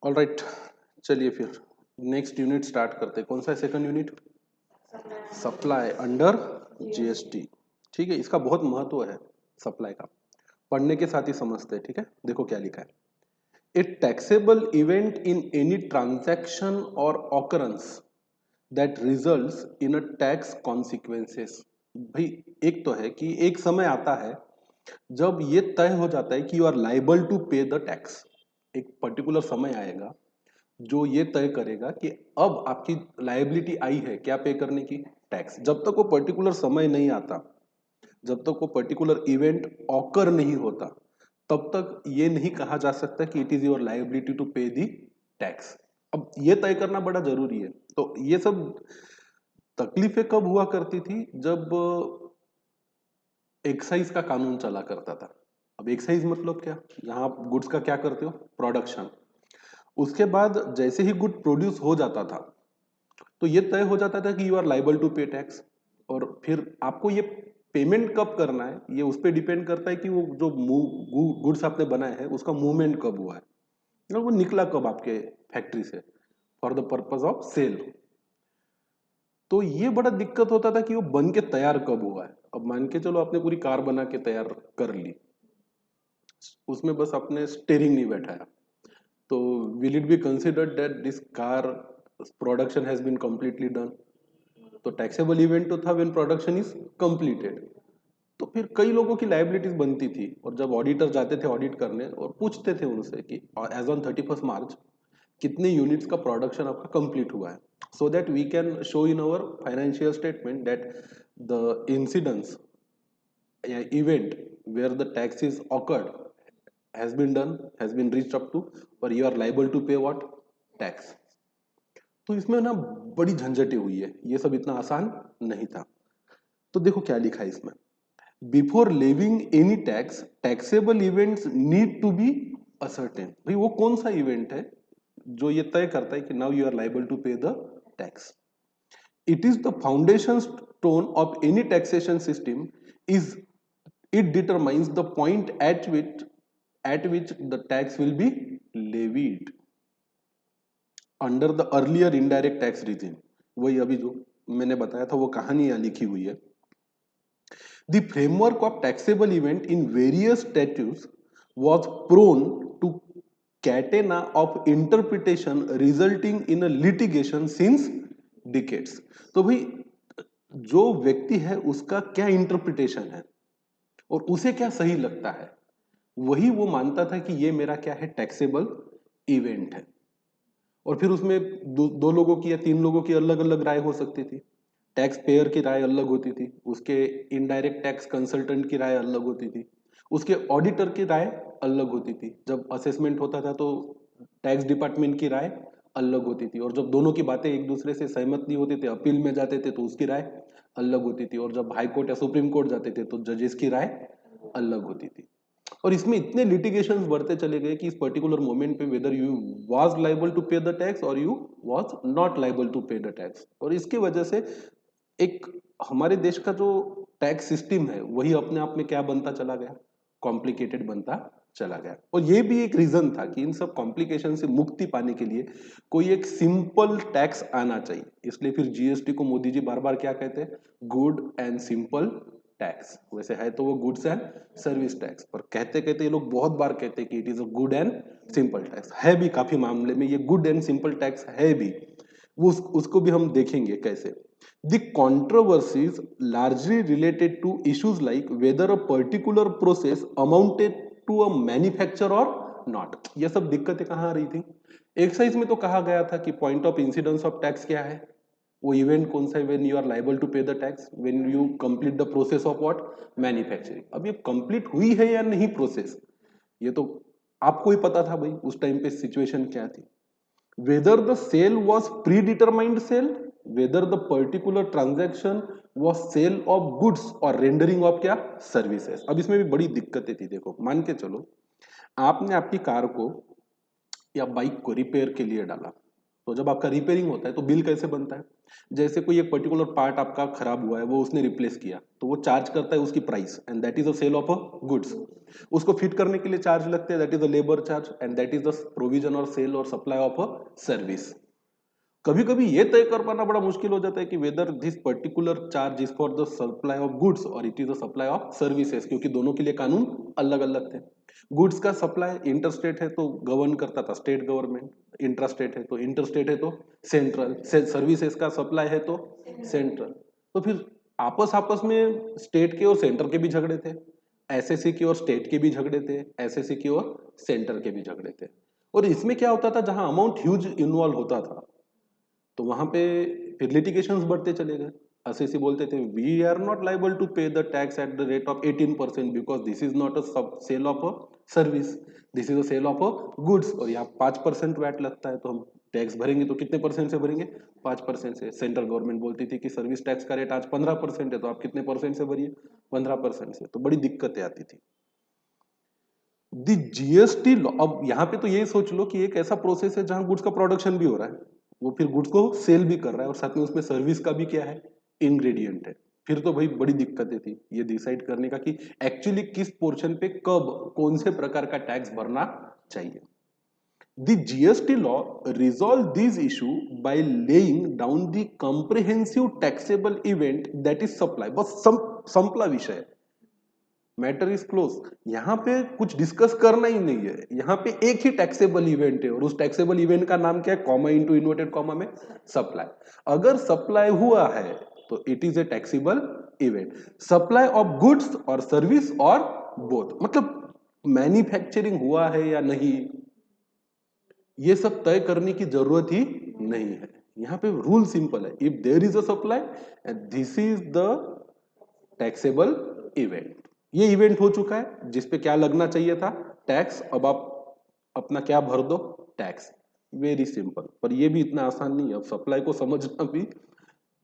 All right, चलिए फिर next unit start करते हैं। कौन सा है second unit? Supply under GST. ठीक है, इसका बहुत महत्व है सप्लाई का, पढ़ने के साथ ही समझते हैं। ठीक है, देखो क्या लिखा है। A taxable event in any transaction और occurrence that results in a tax consequences. भाई एक तो है कि एक समय आता है जब ये तय हो जाता है कि you are liable to pay the tax. एक पर्टिकुलर समय आएगा जो ये तय करेगा कि अब आपकी लायबिलिटी आई है क्या पे करने की, टैक्स। जब तक वो पर्टिकुलर समय नहीं आता, जब तक वो पर्टिकुलर इवेंट ऑकर नहीं होता, तब तक ये नहीं कहा जा सकता कि it is your liability to pay the tax. अब ये तय करना बड़ा जरूरी है। तो ये सब तकलीफें कब हुआ करती थी? जब एक्साइज का कानून चला करता था। अब एक्साइज मतलब क्या? जहां आप गुड्स का क्या करते हो, प्रोडक्शन। उसके बाद जैसे ही गुड प्रोड्यूस हो जाता था तो ये तय हो जाता था कि यू आर लाइबल टू पे टैक्स। और फिर आपको ये पेमेंट कब करना है ये उस पर डिपेंड करता है कि वो जो गुड्स आपने बनाए हैं उसका मूवमेंट कब हुआ है, मतलब वो निकला कब आपके फैक्ट्री से for the purpose of sale. तो ये बड़ा दिक्कत होता था कि वो बन के तैयार कब हुआ है। अब मान के चलो आपने पूरी कार बना के तैयार कर ली, उसमें बस आपने स्टेयरिंग नहीं बैठाया, तो will it be considered that this car production has been completely done? तो टैक्सेबल इवेंट तो था व्हेन प्रोडक्शन इज कंप्लीटेड। तो फिर कई लोगों की लाइबिलिटीज बनती थी, और जब ऑडिटर जाते थे ऑडिट करने और पूछते थे उनसे कि एज ऑन 31 मार्च कितने यूनिट्स का प्रोडक्शन आपका कंप्लीट हुआ है, so that we can show in our financial statement that the incidence event where the tax is occurred has been done, has been reached up to, or you are liable to pay what, tax। तो इसमें ना बड़ी झंझटें हुई है, ये सब इतना आसान नहीं था। तो देखो क्या लिखा है इसमें। Before leaving any tax taxable events need to be ascertain. भाई वो कौन सा इवेंट है जो ये तय करता है कि now you are liable to pay the tax? It is the foundation stone of any taxation system. Is it determines the point at which the tax will be levied under the earlier indirect tax regime। वही अभी जो मैंने बताया था वो कहानी यहाँ लिखी हुई है। The framework of taxable event in various statutes was prone to catena of interpretation resulting in a litigation since decades। तो भाई जो व्यक्ति है उसका क्या इंटरप्रिटेशन है और उसे क्या सही लगता है, वही वो मानता था कि ये मेरा क्या है, टैक्सेबल इवेंट है। और फिर उसमें दो लोगों की या तीन लोगों की अलग अलग राय हो सकती थी। टैक्स पेयर की राय अलग होती थी, उसके इनडायरेक्ट टैक्स कंसल्टेंट की राय अलग होती थी, उसके ऑडिटर की राय अलग होती थी। जब असेसमेंट होता था तो टैक्स डिपार्टमेंट की राय अलग होती थी, और जब दोनों की बातें एक दूसरे से सहमत नहीं होती थी, अपील में जाते थे तो उसकी राय अलग होती थी, और जब हाई कोर्ट या सुप्रीम कोर्ट जाते थे तो जजेस की राय अलग होती थी। और इसमें इतने लिटिगेशंस बढ़ते चले गए कि इस पर्टिकुलर मोमेंट पे whether you was liable to pay the tax और you was not liable to pay the tax. और इसकी वजह से एक हमारे देश का जो टैक्स सिस्टम है वही अपने आप में क्या बनता चला गया, कॉम्प्लिकेटेड बनता चला गया। और ये भी एक रीजन था कि इन सब कॉम्प्लिकेशन से मुक्ति पाने के लिए कोई एक सिंपल टैक्स आना चाहिए। इसलिए फिर जीएसटी को मोदी जी बार बार क्या कहते हैं, गुड एंड सिंपल टैक्स। वैसे है तो वो गुड्स एंड सर्विस टैक्स, पर कहते कहते ये लोग बहुत बार कहते हैं कि it is a good and simple tax. है भी काफी मामले में ये गुड एंड सिंपल टैक्स है भी, वो उसको भी हम देखेंगे कैसे। The controversies largely related to issues like whether a particular process amounted to a manufacture or not। ये सब दिक्कतें कहाँ आ रही थी? एक्साइज में तो कहा गया था कि point of incidence of tax क्या है, वो इवेंट कौन सा है, when you are liable to pay the tax when you complete the process of what, manufacturing. अब ये कंप्लीट हुई है या नहीं प्रोसेस, ये तो आपको ही पता था भाई उस टाइम पे सिचुएशन क्या थी। whether the sale was predetermined sale, whether the particular transaction was sale of goods or rendering of क्या, सर्विसेज। अब इसमें भी बड़ी दिक्कतें थी। देखो मान के चलो आपने आपकी कार को या बाइक को रिपेयर के लिए डाला, तो जब आपका रिपेयरिंग होता है तो बिल कैसे बनता है? जैसे कोई एक पर्टिकुलर पार्ट आपका खराब हुआ है, वो उसने रिप्लेस किया, तो वो चार्ज करता है उसकी price, and that is a sale of a goods. उसको फिट करने के लिए चार्ज लगते हैं, that is a labour charge, and that is the provision और सेल और सप्लाई ऑफ अ सर्विस। कभी कभी ये तय कर पाना बड़ा मुश्किल हो जाता है कि whether this particular charge is for the supply of goods और it is the supply of services, क्योंकि दोनों के लिए कानून अलग अलग थे। गुड्स का सप्लाई इंटरस्टेट है तो गवर्न करता था स्टेट गवर्नमेंट, इंट्रास्टेट है तो इंटरस्टेट है तो सेंट्रल, सर्विसेज का सप्लाई है तो सेंट्रल। तो फिर आपस आपस में स्टेट के और सेंटर के भी झगड़े थे, एसएससी की और स्टेट के भी झगड़े थे, एसएससी की और सेंटर के भी झगड़े थे। और इसमें क्या होता था, जहां अमाउंट ह्यूज इन्वॉल्व होता था तो वहां पे फिर लिटिगेशंस बढ़ते चले गए। एसएससी बोलते थे we are not liable to pay the tax at the rate of 18% because this is not a sale of a service, this is a sale of a goods, और यहाँ 5% वैट लगता है, तो हम टैक्स भरेंगे तो कितने परसेंट से भरेंगे? 5% से। सेंट्रल गवर्नमेंट बोलती थी कि सर्विस टैक्स का रेट आज 15% है, तो आप कितने परसेंट से भरिए? 15% से। तो बड़ी दिक्कतें आती थी। दी जीएसटी लॉ, अब यहाँ पे तो ये सोच लो कि एक ऐसा प्रोसेस है जहां गुड्स का प्रोडक्शन भी हो रहा है, वो फिर गुड्स को सेल भी कर रहा है, और साथ में उसमें सर्विस का भी क्या है? इंग्रेडिएंट है। फिर तो भाई बड़ी दिक्कतें थी ये डिसाइड करने का कि एक्चुअली किस पोर्शन पे कब कौन से प्रकार का टैक्स भरना चाहिए। The GST law resolve this issue by laying down the comprehensive taxable event that is supply. बस संपला विषय है, मैटर इज क्लोज। यहां पे कुछ डिस्कस करना ही नहीं है, यहां पे एक ही टैक्सेबल इवेंट है और उस टैक्सेबल इवेंट का नाम क्या है? कॉमा इनटू इन्वर्टेड कॉमा में सप्लाई। अगर सप्लाई हुआ है तो it is a taxable event. Supply of goods और सर्विस और बोथ, मतलब मैन्युफैक्चरिंग हुआ है या नहीं, ये सब तय करने की जरूरत ही नहीं है। यहां पे रूल सिंपल है, if there is a supply and this is the taxable event. ये इवेंट हो चुका है जिसपे क्या लगना चाहिए था? टैक्स। अब आप अपना क्या भर दो? टैक्स। Very simple. पर ये भी इतना आसान नहीं है, अब सप्लाई को समझना भी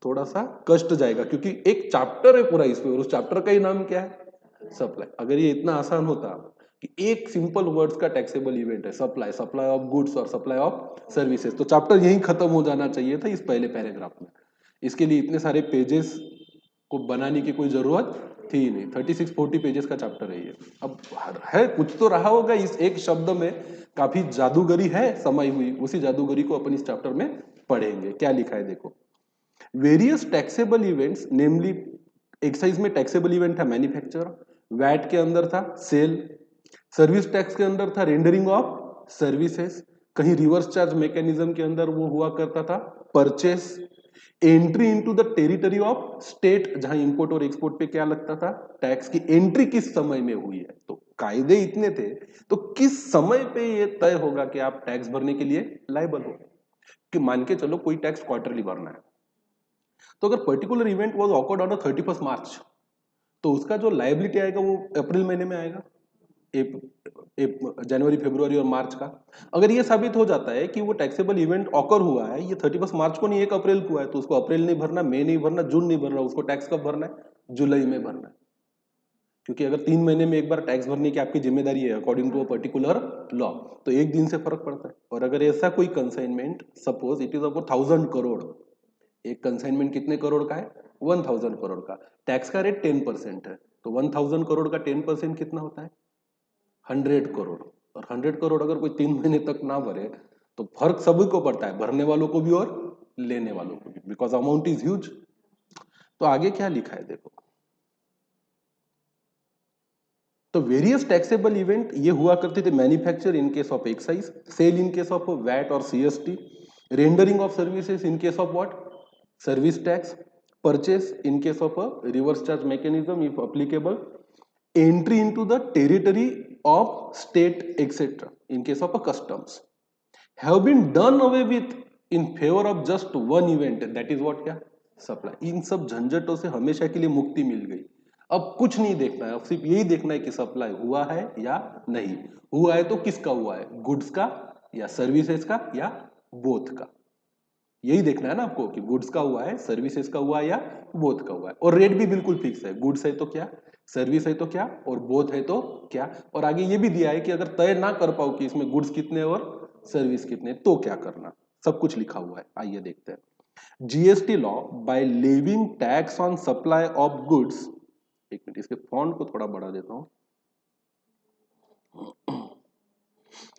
थोड़ा सा कष्ट जाएगा, क्योंकि एक चैप्टर है पूरा इसमें और उस चैप्टर का ही नाम क्या है? सप्लाई। अगर ये इतना आसान होता कि एक सिंपल वर्ड्स का टैक्सेबल इवेंट है सप्लाई, सप्लाई ऑफ गुड्स और सप्लाई ऑफ सर्विसेज, तो चैप्टर यही खत्म हो जाना चाहिए था इस पहले पैराग्राफ में। इसके लिए इतने सारे पेजेस को बनाने की कोई जरूरत थी ही नहीं। 36-40 पेजेस का चैप्टर है ये। अब है कुछ तो रहा होगा इस एक शब्द में, काफी जादूगरी है समाई हुई, उसी जादूगरी को अपन इस चैप्टर में पढ़ेंगे। क्या लिखा है देखो, वेरियस टैक्सेबल इवेंट्स, नेमली एक्साइज में टैक्सेबल इवेंट था मैन्युफैक्चर, वैट के अंदर था सेल, सर्विस टैक्स के अंदर था रेंडरिंग ऑफ सर्विसेज, कहीं रिवर्स चार्ज मैकेनिज्म के अंदर वो हुआ करता था purchase, entry into the territory of state, जहां इंपोर्ट और एक्सपोर्ट पे क्या लगता था? टैक्स की एंट्री किस समय में हुई है, तो कायदे इतने थे, तो किस समय पे ये तय होगा कि आप टैक्स भरने के लिए लायबल हो। कि मान के चलो कोई टैक्स क्वार्टरली भरना है, तो अगर particular event was awkward on 31 मार्च, तो उसका जो लायबिलिटी आएगा वो अप्रैल महीने में आएगा, जनवरी फरवरी और मार्च का। अगर ये साबित हो जाता है कि वो टैक्सेबल इवेंट ऑकर हुआ है ये 31 मार्च को नहीं 1 अप्रैल को है, तो उसको अप्रैल नहीं भरना, मई नहीं भरना, जून नहीं भरना, उसको टैक्स कब भरना है? जुलाई में भरना है। क्योंकि अगर 3 महीने में एक बार टैक्स भरने की आपकी जिम्मेदारी है according to a particular law, तो एक दिन से फर्क पड़ता है। और अगर ऐसा कोई consignment, suppose it is of 1000 crore, एक कंसाइनमेंट कितने करोड़ का है? 1000 करोड़ का। टैक्स का रेट 10% है, तो 1000 करोड़ का 10% कितना होता है? 100 करोड़। और 100 करोड़ अगर कोई 3 महीने तक ना भरे तो फर्क सभी को पड़ता है, भरने वालों को भी और लेने वालों को भी, बिकॉज अमाउंट इज ह्यूज। तो आगे क्या लिखा है देखो, तो वेरियस टैक्सेबल इवेंट ये हुआ करते थे manufacture in case of excise, sale in case of VAT और CST, rendering of services in case of what? Service tax, purchase in case of a reverse charge mechanism if applicable, entry into the territory of state etc in case of a customs have been done away with in favor of just one event, that is what? क्या? Supply. इन सब झंझटों से हमेशा के लिए मुक्ति मिल गई। अब कुछ नहीं देखना है, अब सिर्फ यही देखना है कि सप्लाई हुआ है या नहीं हुआ है, तो किसका हुआ है? गुड्स का या सर्विसेज का या बोथ का? यही देखना है ना आपको कि गुड्स का हुआ है, सर्विसेज का हुआ है या बोथ का हुआ है। और रेट भी बिल्कुल फिक्स है, गुड्स है तो क्या, सर्विस है तो क्या, और बोथ है तो क्या। और आगे ये भी दिया है कि अगर तय ना कर पाओ कि इसमें गुड्स कितने और सर्विस कितने, तो क्या करना। सब कुछ लिखा हुआ है, आइए देखते हैं। GST law by levying tax on supply of goods, एक मिनट इसके फॉन्ट को थोड़ा बढ़ा देता हूं।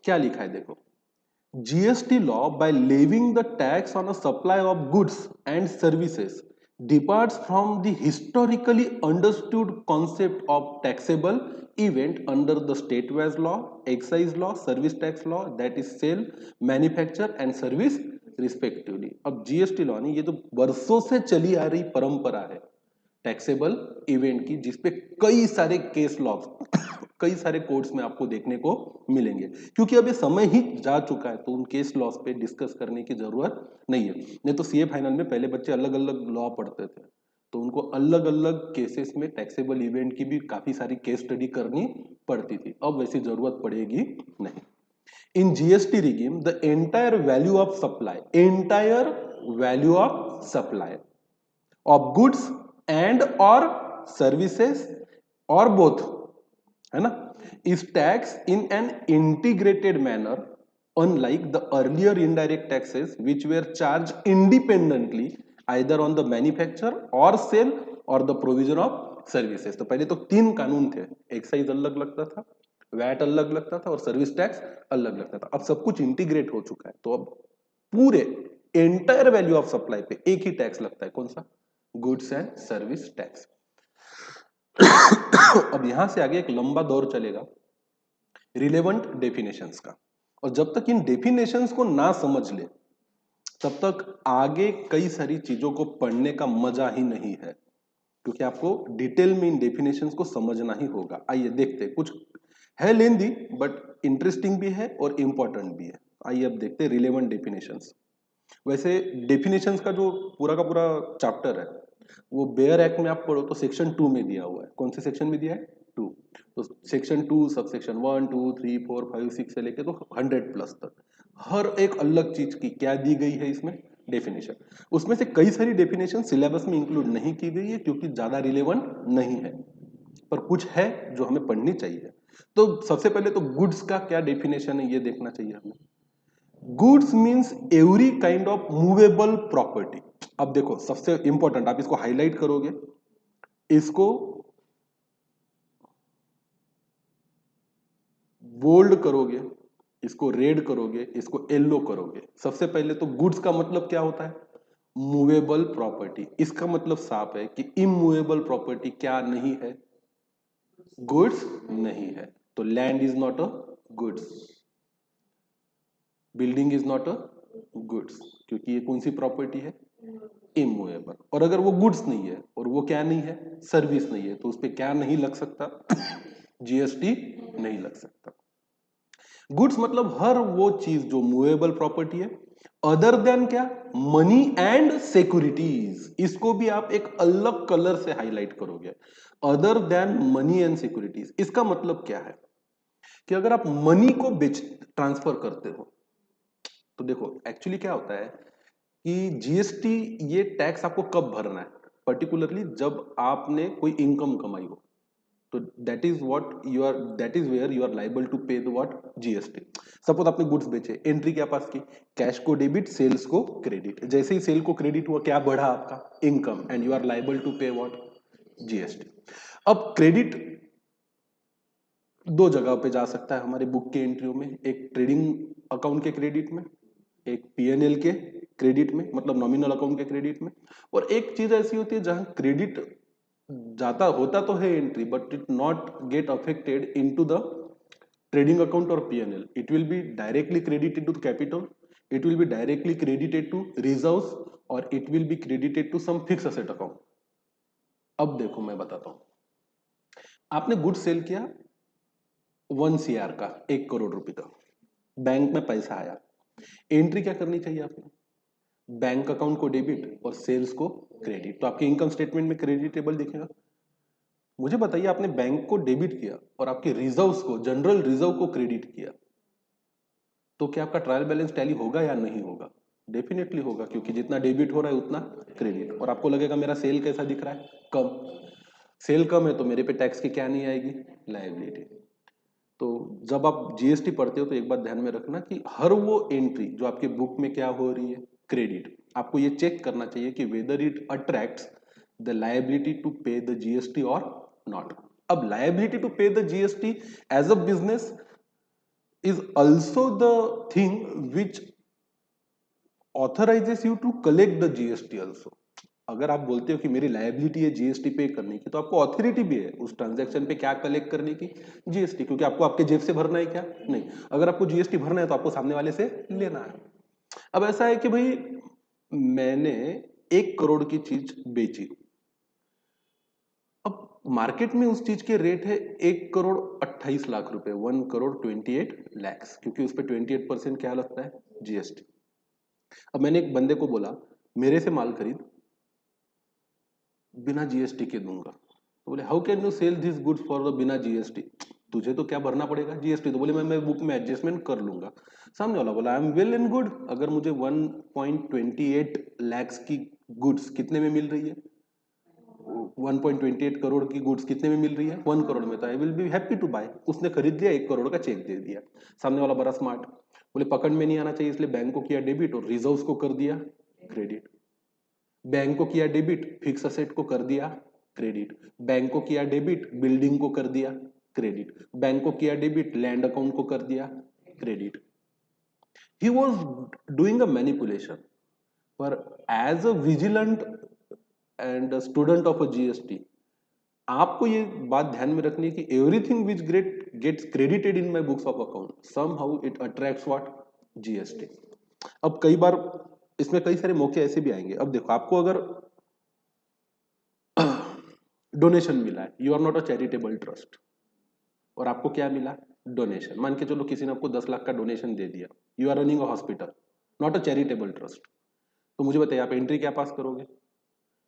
क्या लिखा है देखो, GST law by levying the tax on a supply of goods and services departs from the historically understood concept of taxable event under the state-wise law, excise law, service tax law, that is sale, manufacture and service respectively। अब GST law ने, ये तो वर्षों से चली आ रही परंपरा है टैक्सेबल इवेंट की, जिसपे कई सारे केस लॉ कई सारे कोर्ट्स में आपको देखने को मिलेंगे, क्योंकि अब ये समय ही जा चुका है, तो उन केस लॉस पे डिस्कस करने की जरूरत नहीं है। नहीं तो सीए फाइनल में पहले बच्चे अलग अलग लॉ पढ़ते थे, तो उनको अलग अलग केसेस में टैक्सेबल इवेंट की भी काफी सारी केस स्टडी करनी पड़ती थी, अब वैसी जरूरत पड़ेगी नहीं। In GST regime the entire value of supply of goods and और सर्विसेज और बोथ, है ना, is taxed in an integrated manner unlike the earlier indirect taxes which were charged independently either on the manufacture or sale or the provision of services। तो पहले तो 3 कानून थे, excise अलग लगता था, वैट अलग लगता था और सर्विस टैक्स अलग लगता था। अब सब कुछ इंटीग्रेट हो चुका है, तो अब पूरे एंटायर वैल्यू ऑफ सप्लाई पे एक ही टैक्स लगता है, कौन सा, गुड्स एंड सर्विस टैक्स। अब यहां से आगे एक लंबा दौर चलेगा रिलेवेंट डेफिनेशंस का, और जब तक इन डेफिनेशंस को ना समझ ले तब तक आगे कई सारी चीजों को पढ़ने का मजा ही नहीं है, क्योंकि आपको डिटेल में इन डेफिनेशंस को समझना ही होगा। आइए देखते हैं, कुछ है लेंदी बट इंटरेस्टिंग भी है और इंपॉर्टेंट भी है। आइए अब देखते हैं रिलेवेंट डेफिनेशंस। वैसे डेफिनेशंस का जो पूरा का पूरा चैप्टर है वो बेयर एक्ट में आप पढ़ो तो सेक्शन 2 में दिया हुआ है। कौन से सेक्शन में दिया है, 2। तो सेक्शन 2 सब सेक्शन 1 2 3 4 5 6 से लेके तो 100+ तक हर एक अलग चीज की क्या दी गई है इसमें, डेफिनेशन। उसमें से कई सारी डेफिनेशन सिलेबस में इंक्लूड नहीं की गई है क्योंकि ज्यादा रिलेवेंट नहीं है, पर कुछ है जो हमें पढ़नी चाहिए। तो सबसे पहले तो गुड्स का क्या डेफिनेशन है ये देखना चाहिए हमें। Goods means every kind of movable property. अब देखो सबसे इंपॉर्टेंट, आप इसको हाईलाइट करोगे, इसको बोल्ड करोगे, इसको रेड करोगे, इसको येलो करोगे। सबसे पहले तो गुड्स का मतलब क्या होता है, मूवेबल प्रॉपर्टी। इसका मतलब साफ है कि इमूवेबल प्रॉपर्टी क्या नहीं है, गुड्स नहीं है। तो land is not a goods, building is not a goods, क्योंकि ये कौन सी प्रॉपर्टी है, इमूवेबल। और अगर वो गुड्स नहीं है और वो क्या नहीं है, सर्विस नहीं है, तो उस पर क्या नहीं लग सकता, जीएसटी नहीं लग सकता। गुड्स मतलब हर वो चीज जो मूवेबल प्रॉपर्टी है, अदर देन क्या, मनी एंड सिक्योरिटीज। इसको भी आप एक अलग कलर से हाईलाइट करोगे, other than money and securities. इसका मतलब क्या है कि अगर आप मनी को बेच ट्रांसफर करते हो, तो देखो एक्चुअली क्या होता है कि जीएसटी ये टैक्स आपको कब भरना है, पर्टिकुलरली जब आपने कोई इनकम कमाई हो, तो that is where you are liable to pay the what, GST. Suppose आपने गुड्स बेचे, एंट्री क्या पास की, कैश को डेबिट, सेल्स को क्रेडिट। जैसे ही सेल को क्रेडिट हुआ, क्या बढ़ा आपका, income, and you are liable to pay what, GST. अब क्रेडिट दो जगह पे जा सकता है हमारे बुक के एंट्रियों में, एक ट्रेडिंग अकाउंट के क्रेडिट में, एक पीएनएल के क्रेडिट में, मतलब नॉमिनल अकाउंट के क्रेडिट में। और एक चीज ऐसी होती है जहां क्रेडिट जाता होता तो है entry, but it not get affected into the trading account और PNL. It will be directly credited to capital, it will be directly credited to reserves, और it will be credited to some fix asset account. अब देखो मैं बताता हूं, आपने good cell किया 1 CR का, 1 करोड़ रुपए का, बैंक में पैसा आया, एंट्री क्या करनी चाहिए आपको, बैंक अकाउंट को डेबिट और सेल्स को क्रेडिट। तो आपके इनकम स्टेटमेंट में क्रेडिटेबल दिखेगा। मुझे बताइए, आपने बैंक को डेबिट किया और आपके रिजर्व्स को, जनरल रिजर्व को क्रेडिट किया, तो क्या आपका ट्रायल बैलेंस टैली होगा या नहीं होगा, डेफिनेटली होगा, क्योंकि जितना डेबिट हो रहा है उतना क्रेडिट। और आपको लगेगा मेरा सेल कैसा दिख रहा है, कम, सेल कम है तो मेरे पे टैक्स की क्या नहीं आएगी, लायबिलिटी। तो जब आप जीएसटी पढ़ते हो तो एक बात ध्यान में रखना कि हर वो एंट्री जो आपके बुक में क्या हो रही है, क्रेडिट, आपको ये चेक करना चाहिए कि whether it attracts the liability to pay the GST और नॉट. अब liability to pay the GST as a business is also the thing which authorizes you to collect the GST also. अगर आप बोलते हो कि मेरी लायबिलिटी है GST पे करने की, तो आपको अथॉरिटी भी है उस ट्रांजैक्शन पे क्या कलेक्ट करने की, जीएसटी, क्योंकि आपको आपके जेब से भरना है क्या, नहीं. अगर आपको जीएसटी भरना है तो आपको सामने वाले से लेना है. अब ऐसा है कि भाई मैंने 1 करोड़ की चीज बेची, अब मार्केट में उस चीज के रेट है 1 करोड़ 28 लाख रुपए, 1 करोड़ 28 lakhs, क्योंकि उस पर 28% क्या लगता है, जीएसटी. अब मैंने एक बंदे को बोला मेरे से माल खरीद, बिना जीएसटी के दूंगा. तो बोले how can you sell this goods for the बिना जीएसटी, तुझे तो क्या भरना पड़ेगा, जीएसटी. तो बोले मैं बुक में एडजस्टमेंट कर लूंगा. सामने वाला बोला I am well and good, अगर मुझे 1.28 lakhs की गुड्स कितने में मिल रही है, 1.28 करोड़ की गुड्स कितने में मिल रही है, 1 करोड़ में, तो I will be happy to buy. उसने खरीद लिया, 1 करोड़ का चेक दे दिया. सामने वाला बड़ा स्मार्ट, बोले पकड़ में नहीं आना चाहिए, इसलिए बैंक को किया डेबिट और रिजर्व्स को कर दिया क्रेडिट. बैंक को किया डेबिट, फिक्स असेट को कर दिया क्रेडिट. बैंक को किया डेबिट, बिल्डिंग को कर दिया क्रेडिट. बैंक को किया डेबिट, लैंड अकाउंट को कर दिया credit. He was doing a manipulation. पर as a vigilant and student of a GST, आपको ये बात ध्यान में रखनी है कि everything which gets credited in my books of account somehow it attracts what, GST. अब कई बार इसमें कई सारे मौके ऐसे भी आएंगे. अब देखो आपको अगर डोनेशन मिला है, you are not a charitable trust, और आपको क्या मिला, डोनेशन. मान के चलो किसी ने आपको 10 लाख का डोनेशन दे दिया, you are running a hospital, not a charitable trust. तो मुझे बताइए आप एंट्री क्या पास करोगे,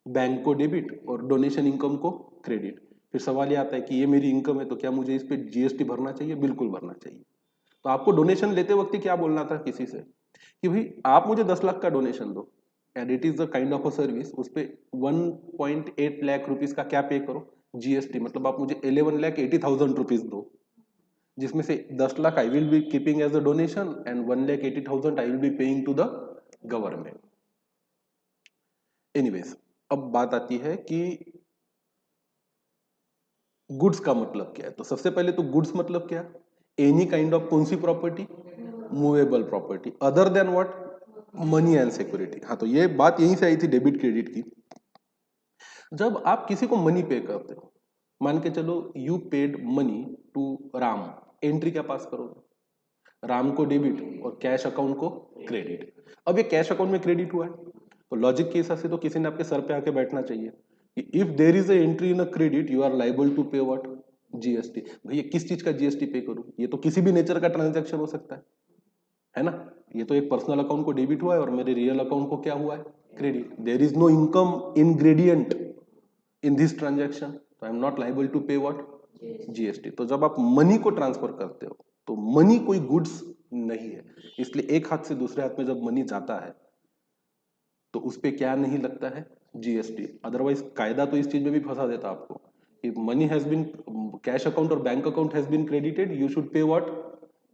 बैंक को डेबिट और डोनेशन इनकम को क्रेडिट. फिर सवाल ये आता है कि ये मेरी इनकम है तो क्या मुझे इस पे जीएसटी भरना चाहिए, बिल्कुल भरना चाहिए. तो आपको डोनेशन लेते वक्त क्या बोलना था किसी से कि भाई आप मुझे 10 लाख का डोनेशन दो and it is the kind of a service, उस पे 1.8 लाख रुपीज का क्या पे करो, जीएसटी. मतलब आप मुझे 11,80,000 रुपीज दो, जिसमें से 10 lakh I will be keeping as a donation and 1,80,000 I will be paying to the government. Anyways, अब बात आती है कि गुड्स का मतलब क्या है. तो सबसे पहले तो गुड्स मतलब क्या, एनी काइंड ऑफ कौन सी property, movable property other than what, money and security. हाँ, तो ये बात यहीं से आई थी डेबिट क्रेडिट की. जब आप किसी को मनी पे करते हो, मान के चलो you paid money to Ram, entry क्या पास करोगे, राम को डेबिट और कैश अकाउंट को क्रेडिट. अब ये कैश अकाउंट में क्रेडिट हुआ है, तो लॉजिक के हिसाब से तो किसी ने आपके सर पे आके बैठना चाहिए कि if there is a entry in a credit you are liable to pay what, GST. भैया किस चीज का जीएसटी पे करूं, ये तो किसी भी नेचर का ट्रांजैक्शन हो सकता है ना. ये तो एक पर्सनल अकाउंट को डेबिट हुआ है और मेरे रियल अकाउंट को क्या हुआ है, credit. There is no income ingredient in this transaction, तो I am not liable to pay what, GST. तो जब आप मनी को ट्रांसफर करते हो तो मनी कोई गुड्स नहीं है, इसलिए एक हाथ से दूसरे हाथ में जब मनी जाता है तो उस पे क्या नहीं लगता है, जीएसटी. अदरवाइज कायदा तो इस चीज में भी फंसा देता आपको कि money has been, cash account और bank account has been credited, you should pay what,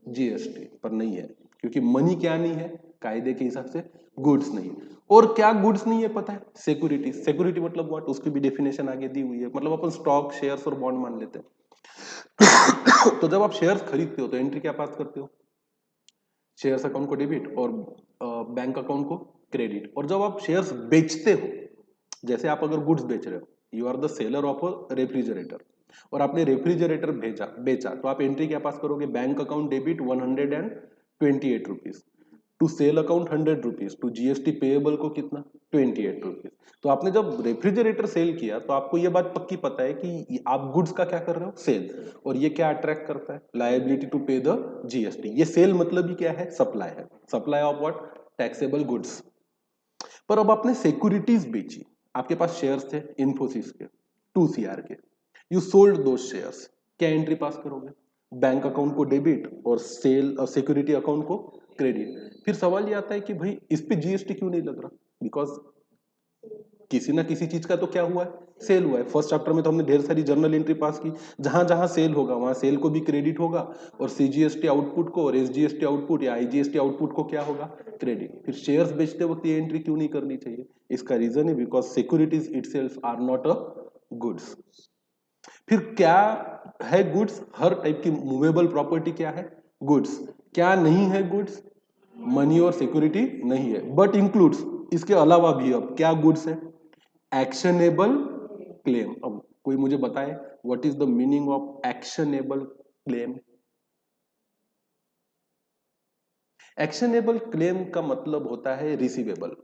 GST. पर नहीं है, क्योंकि मनी क्या नहीं है कायदे के हिसाब से, गुड्स नहीं है. और क्या गुड्स नहीं है पता है, सिक्योरिटी. सिक्योरिटी मतलब व्हाट, उसकी भी डेफिनेशन आगे दी हुई है. मतलब अपन स्टॉक, शेयर्स और बॉन्ड मान लेते हैं. तो जब आप शेयर्स खरीदते हो तो एंट्री क्या पास करते हो, शेयर्स अकाउंट को डेबिट और बैंक अकाउंट को क्रेडिट. और जब आप शेयर्स बेचते हो, जैसे आप अगर गुड्स बेच रहे हो, you are the seller of a refrigerator, और आपने रेफ्रिजरेटर बेचा, तो आप एंट्री क्या पास करोगे, bank account debit 128 rupees, to sale account 100 rupees, to GST payable को कितना, 28 रुपीज. तो आपने जब रेफ्रिजरेटर सेल किया तो आपको यह बात पक्की पता है कि आप गुड्स का क्या कर रहे हो, सेल. और ये क्या अट्रैक्ट करता है, liability to pay the GST. ये सेल मतलब ही क्या है, सप्लाई है, supply of what, taxable goods. पर अब आपने सिक्योरिटीज बेची, आपके पास शेयर्स थे इन्फोसिस के 2 CR के, यू सोल्ड दो शेयर्स, क्या एंट्री पास करोगे, बैंक अकाउंट को डेबिट और सेल और सिक्योरिटी अकाउंट को क्रेडिट. फिर सवाल ये आता है कि भाई इस पे जीएसटी क्यों नहीं लग रहा, बिकॉज किसी ना किसी चीज का तो क्या हुआ है, सेल हुआ है। फर्स्ट चैप्टर में तो हमने ढेर सारी जर्नल एंट्री पास की, जहां जहां सेल होगा वहां सेल को भी क्रेडिट होगा, और सीजीएसटी आउटपुट को और एसजीएसटी आउटपुट या आईजीएसटी आउटपुट को क्या होगा, क्रेडिट। फिर शेयर्स बेचते वक्त ये एंट्री क्यों नहीं करनी चाहिए, इसका रीजन है because securities itself are not a goods. फिर क्या है गुड्स, हर टाइप की मूवेबल प्रॉपर्टी क्या है, गुड्स। क्या नहीं है गुड्स, मनी और सिक्योरिटी नहीं है, बट इंक्लूड्स, इसके अलावा भी अब क्या गुड्स है, एक्शनेबल क्लेम। अब कोई मुझे बताए what is the meaning of actionable claim. Actionable claim का मतलब होता है रिसीवेबल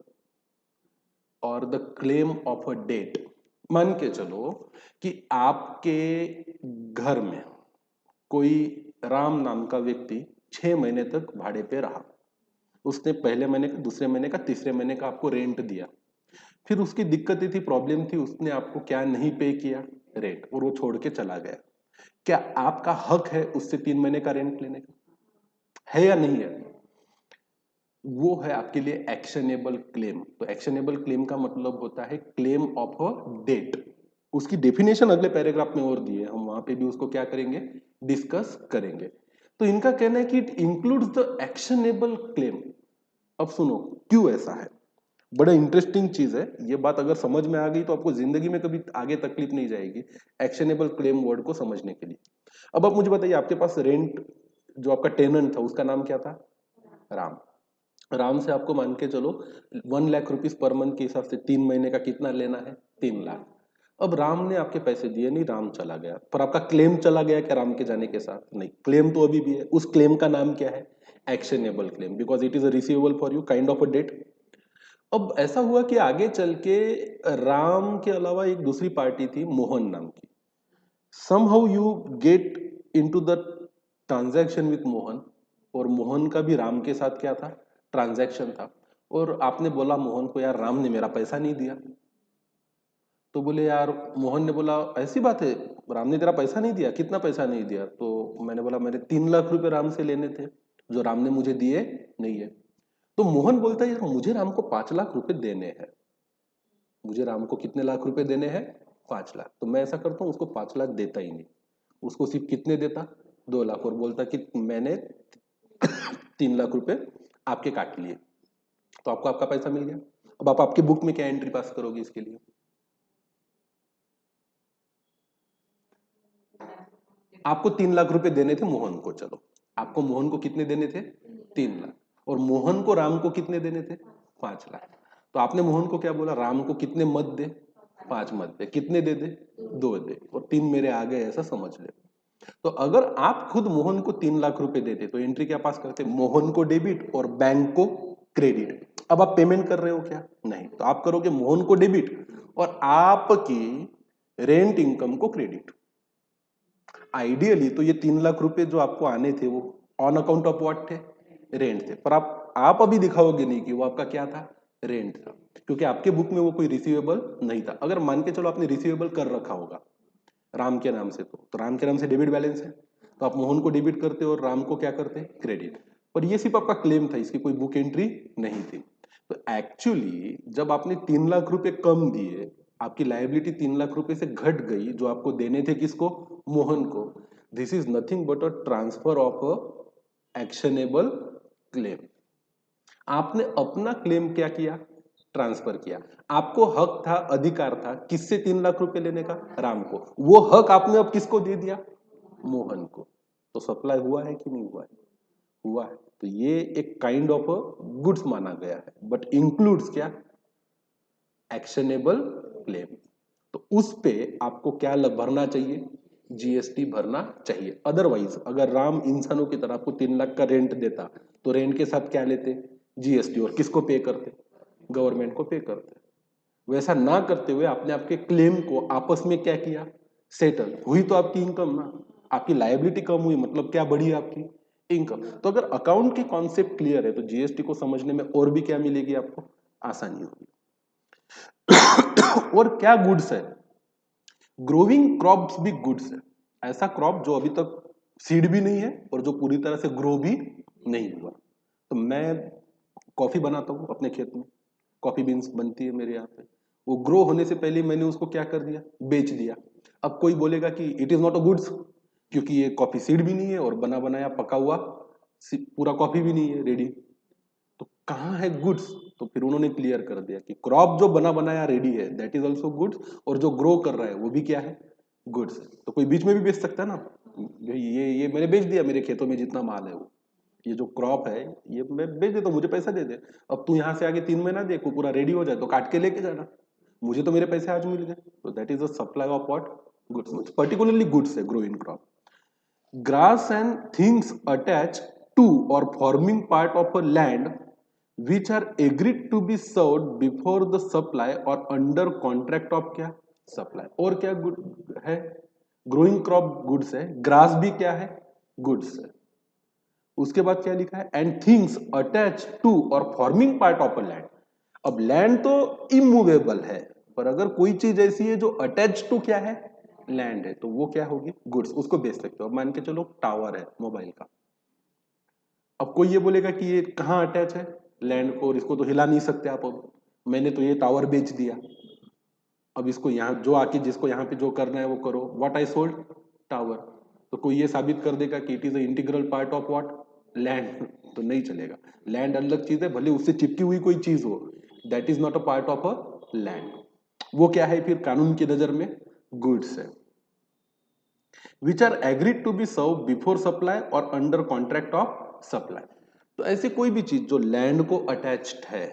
और the claim of a debt. मान के चलो कि आपके घर में कोई राम नाम का व्यक्ति 6 महीने तक भाड़े पे रहा, उसने पहले महीने का, दूसरे महीने का, तीसरे महीने का आपको रेंट दिया। फिर उसकी दिक्कतें थी, प्रॉब्लम थी, उसने आपको क्या नहीं पे किया, रेंट, और वो छोड़ के चला गया। क्या आपका हक है उससे 3 महीने का रेंट लेने का, है या नहीं है? वो है आपके लिए एक्शनेबल क्लेम। तो एक्शनेबल क्लेम का मतलब होता है क्लेम ऑफ अ डेट। उसकी डेफिनेशन अगले पैराग्राफ में और दी है, हम वहां पे भी उसको क्या करेंगे, डिस्कस करेंगे। तो इनका कहना है कि it includes the actionable claim. अब सुनो क्यों ऐसा है, बड़ा इंटरेस्टिंग चीज है ये बात। अगर समझ में आ गई तो आपको जिंदगी में कभी आगे तकलीफ नहीं जाएगी एक्शनेबल क्लेम वर्ड को समझने के लिए। अब आप मुझे बताइए, आपके पास रेंट जो आपका टेनेंट था उसका नाम क्या था, राम। राम से आपको मान के चलो 1 लाख रुपीज पर मंथ के हिसाब से 3 महीने का कितना लेना है, 3 लाख। अब राम ने आपके पैसे दिए नहीं, राम चला गया, पर आपका क्लेम चला गया क्या राम के जाने के साथ, नहीं, क्लेम तो अभी भी है। उस क्लेम का नाम क्या है, actionable claim, because it is a receivable for you, kind of a debt. अब ऐसा हुआ कि आगे चल के राम के अलावा एक दूसरी पार्टी थी मोहन नाम की। somehow you get into the transaction with Mohan, और मोहन का भी राम के साथ क्या था, ट्रांजैक्शन था। और आपने बोला मोहन को, यार राम ने मेरा पैसा नहीं दिया। तो बोले यार, मोहन ने बोला ऐसी बात है, राम ने तेरा पैसा नहीं दिया, कितना पैसा नहीं दिया? तो मैंने बोला मैंने 3 लाख रुपए राम से लेने थे जो राम ने मुझे दिए नहीं है। तो मोहन बोलता है यार मुझे राम को 5 लाख रुपए देने हैं, मुझे राम को कितने लाख रुपए देने हैं, 5 लाख। तो मैं ऐसा करता हूँ उसको 5 लाख देता ही नहीं, उसको सिर्फ कितने देता, 2 लाख, और बोलता कि मैंने 3 लाख रुपए आपके काट लिए, तो आपको आपका पैसा मिल गया। अब आप आपके बुक में क्या एंट्री पास करोगे इसके लिए, आपको 3 लाख रुपए देने थे मोहन को, चलो आपको मोहन को कितने देने थे, 3 लाख, और मोहन को राम को कितने देने थे, 5 लाख। तो आपने मोहन को क्या बोला, राम को कितने मत दे, 5 मत दे, कितने दे दे, 2 दे, और 3 मेरे आ गए, ऐसा समझ ले। तो अगर आप खुद मोहन को 3 लाख रुपए देते तो एंट्री क्या पास करते, मोहन को डेबिट और बैंक को क्रेडिट। अब आप पेमेंट कर रहे हो क्या, नहीं, तो आप करोगे मोहन को डेबिट और आपकी रेंट इनकम को क्रेडिट। आइडियली तो ये 3 लाख रुपए जो आपको आने थे वो ऑन अकाउंट ऑफ व्हाट थे, रेंट थे, पर आप अभी दिखाओगे नहीं कि वो आपका क्या था, रेंट था, क्योंकि आपके बुक में वो कोई रिसीवेबल नहीं था। अगर मान के चलो आपने रिसीवेबल कर रखा होगा राम के नाम से, तो राम के नाम से डेबिट बैलेंस है, तो आप मोहन को डेबिट करते और राम को क्या करते, क्रेडिट। पर ये सिर्फ आपका क्लेम था, इसकी कोई बुक एंट्री नहीं थी। तो एक्चुअली जब आपने 3 लाख रुपए कम दिए, आपकी लायबिलिटी 3 लाख रुपए से घट गई, जो आपको देने थे किसको, मोहन को। This is nothing but a transfer of a actionable claim. आपने अपना क्लेम क्या किया, ट्रांसफर किया। आपको हक था, अधिकार था किससे 3 लाख रुपए लेने का, राम को, वो हक आपने अब किसको दे दिया, मोहन को। तो सप्लाई हुआ है कि नहीं हुआ है, हुआ है। तो ये एक काइंड ऑफ गुड्स माना गया है, बट इंक्लूड्स क्या, एक्शनेबल क्लेम। तो उस पे आपको क्या भरना चाहिए, जीएसटी भरना चाहिए। अदरवाइज अगर राम इंसानों की तरह आपको 3 लाख का रेंट देता तो रेंट के साथ क्या लेते, जीएसटी, और किसको पे करते, गवर्नमेंट को पे करते। वैसा ना करते हुए आपने आपके क्लेम को आपस में क्या किया, सेटल हुई, तो आपकी इनकम ना, आपकी लायबिलिटी कम हुई, मतलब क्या बढ़ी आपकी, इनकम। तो अगर अकाउंट की कॉन्सेप्ट क्लियर है तो जीएसटी को समझने में और भी क्या मिलेगी आपको, आसानी होगी। और क्या गुड्स है, ग्रोइंग क्रॉप्स भी गुड्स है। ऐसा क्रॉप जो अभी तक सीड भी नहीं है और जो पूरी तरह से ग्रो भी नहीं हुआ। तो मैं कॉफी बनाता हूँ अपने खेत में, कॉफी बीन्स बनती है मेरे यहाँ पे, वो ग्रो होने से पहले मैंने उसको क्या कर दिया, बेच दिया। अब कोई बोलेगा कि it is not a goods, क्योंकि ये कॉफी सीड भी नहीं है और बना बनाया पका हुआ पूरा कॉफी भी नहीं है रेडी, तो कहाँ है गुड्स? तो फिर उन्होंने क्लियर कर दिया कि क्रॉप जो बना बनाया रेडी है दैट इज ऑल्सो गुड्स, और जो ग्रो कर रहा है वो भी क्या है, गुड्स। तो कोई बीच में भी बेच सकता है ना, ये मैंने बेच दिया, मेरे खेतों में जितना माल है वो, ये जो क्रॉप है ये मैं बेच देता हूँ, मुझे पैसा दे दे। अब तू यहाँ से आगे 3 महीना देखो पूरा रेडी हो जाए तो काट के लेके जाना, मुझे तो मेरे पैसे आज मिल गए। तो that is a supply of what, goods, particularly goods है growing crop. Grass and things attached to or forming part of a land which are agreed to be served before the supply or under contract of क्या, supply. और क्या good है, growing crop goods है, grass भी क्या है, goods है। उसके बाद क्या लिखा है, एंड थिंग्स अटैच टू और forming part of a land. अब लैंड तो इमूवेबल है, पर अगर कोई चीज ऐसी है जो अटैच टू क्या है, लैंड है, तो वो क्या होगी, गुड्स, उसको बेच सकते हो। अब मान के चलो टावर है मोबाइल का, अब कोई ये बोलेगा कि ये कहाँ अटैच है, लैंड को, और इसको तो हिला नहीं सकते आप, अब मैंने तो ये टावर बेच दिया, अब इसको यहाँ जो आके जिसको यहाँ पे जो करना है वो करो, व्हाट आई सोल्ड, टावर। तो कोई ये साबित कर देगा कि it is a integral part of what, land, तो नहीं चलेगा। लैंड अलग चीज है, भले उससे चिपकी हुई कोई चीज हो, that is not a part of a land. वो क्या है फिर कानून की नजर में, गुड्स है। Which are agreed to be serve before supply और अंडर कॉन्ट्रैक्ट ऑफ सप्लाई। तो ऐसी कोई भी चीज जो लैंड को अटैच्ड है,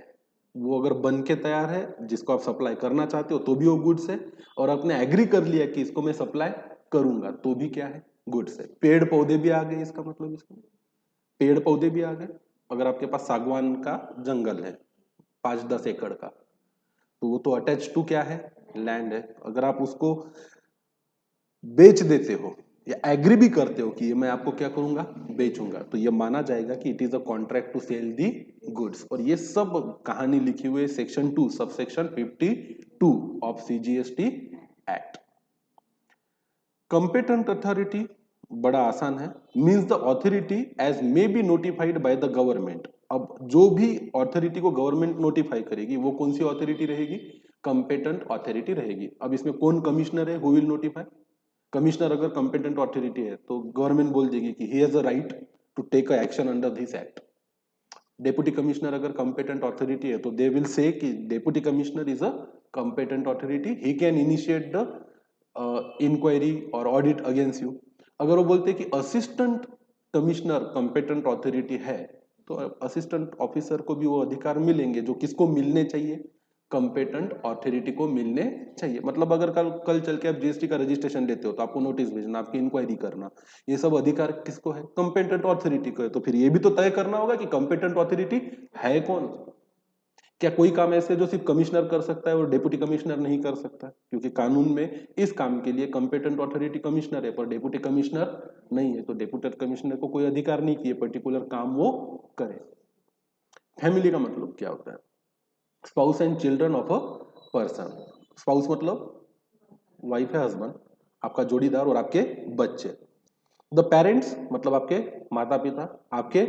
वो अगर बन के तैयार है, जिसको आप सप्लाई करना चाहते हो तो भी वो गुड्स है, और आपने एग्री कर लिया कि इसको मैं सप्लाई करूंगा तो भी क्या है, गुड्स है। पेड़ पौधे भी आ गए, इसका मतलब इसमें पेड़ पौधे भी आ गए। अगर आपके पास सागवान का जंगल है 5-10 एकड़ का, तो वो तो अटैच टू क्या है, लैंड है। अगर आप उसको बेच देते हो या एग्री भी करते हो कि ये मैं आपको क्या करूंगा, बेचूंगा, तो ये माना जाएगा कि it is a contract to sell the goods. और ये सब कहानी लिखी हुई है section 2 sub section 52 of CGST act. Competent authority बड़ा आसान है, means the authority as may be notified by the government. अब जो भी अथॉरिटी को गवर्नमेंट नोटिफाई करेगी वो कौन सी अथॉरिटी रहेगी, कंपेटेंट अथॉरिटी रहेगी। अब इसमें कौन कमिश्नर है, हु विल नोटिफाई, कमिश्नर अगर कंपेटेंट अथॉरिटी है तो गवर्नमेंट बोल देगी कि he has a right to take a action under this act. Deputy commissioner अगर कंपेटेंट अथॉरिटी है तो दे विल से कि deputy commissioner is a competent authority, he can initiate the inquiry और ऑडिट अगेंस्ट यू। अगर वो बोलते हैं कि असिस्टेंट कमिश्नर कंपेटेंट अथॉरिटी है, तो असिस्टेंट ऑफिसर को भी वो अधिकार मिलेंगे जो किसको मिलने चाहिए, कंपेटेंट अथॉरिटी को मिलने चाहिए। मतलब अगर कल कल चल के आप जीएसटी का रजिस्ट्रेशन लेते हो तो आपको नोटिस भेजना, आपकी इंक्वायरी करना, ये सब अधिकार किसको है, कंपेटेंट अथॉरिटी को है। तो फिर ये भी तो तय करना होगा कि कंपेटेंट अथॉरिटी है कौन। क्या कोई काम ऐसे जो सिर्फ कमिश्नर कर सकता है और डेप्यूटी कमिश्नर नहीं कर सकता, क्योंकि कानून में इस काम के लिए कंपेटेंट अथॉरिटी कमिश्नर है पर डेप्यूटी कमिश्नर नहीं है, तो डेप्यूटी कमिश्नर को कोई अधिकार नहीं कि ये पर्टिकुलर काम वो करे। फैमिली का मतलब क्या होता है, spouse and children of a person. Spouse मतलब वाइफ है, हस्बैंड, आपका जोड़ीदार और आपके बच्चे। द पेरेंट्स मतलब आपके माता पिता, आपके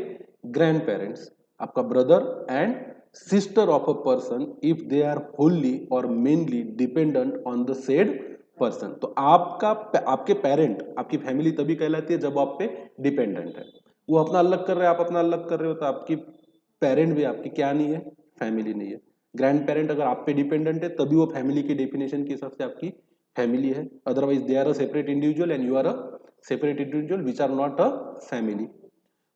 ग्रैंड पेरेंट्स, आपका brother and sister of a person if they are wholly और mainly dependent on the said person. तो आपका आपके पेरेंट, आपकी फैमिली तभी कहलाती है जब आप पे डिपेंडेंट है। वो अपना अलग कर रहे हैं, आप अपना अलग कर रहे हो, तो आपकी पेरेंट भी आपकी क्या नहीं है, फैमिली नहीं है। ग्रैंड पेरेंट अगर आप पे डिपेंडेंट है तभी वो फैमिली की डेफिनेशन के हिसाब से आपकी फैमिली है, otherwise they are a separate individual and you are a separate individual which are not a family.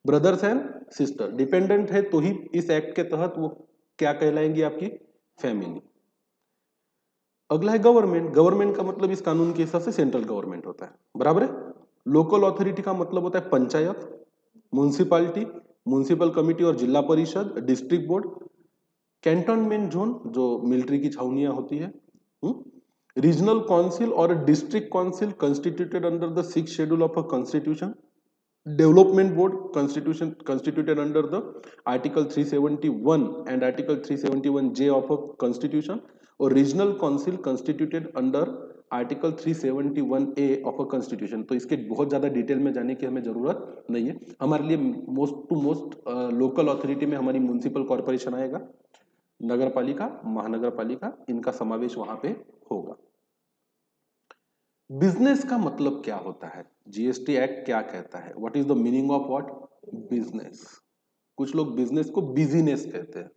Brothers and sister dependent है तो ही इस एक्ट के तहत वो क्या कहलाएंगी, आपकी फैमिली। अगला है गवर्नमेंट। गवर्नमेंट का मतलब इस कानून के हिसाब से सेंट्रल गवर्नमेंट होता है, बराबर है। लोकल अथॉरिटी का मतलब होता है पंचायत, म्यूनिसिपालिटी, म्यूनिसिपल कमिटी और जिला परिषद, डिस्ट्रिक्ट बोर्ड, कैंटोनमेंट जोन जो मिलिट्री की छावनियां होती है, रीजनल काउंसिल और district council constituted under the 6th schedule of a constitution, development board constitution constituted under the article 371 and article 371J of a constitution, और regional council constituted under article 371A of a constitution. तो इसके बहुत ज्यादा detail में जाने की हमें जरूरत नहीं है। हमारे लिए most to most local authority में हमारी म्युनिसिपल कॉर्पोरेशन आएगा, नगर पालिका, महानगर पालिका, इनका समावेश वहां पे होगा। बिजनेस का मतलब क्या होता है? जीएसटी एक्ट क्या कहता है? What is the meaning of what? Business. कुछ लोग बिजनेस को बिजीनेस कहते हैं,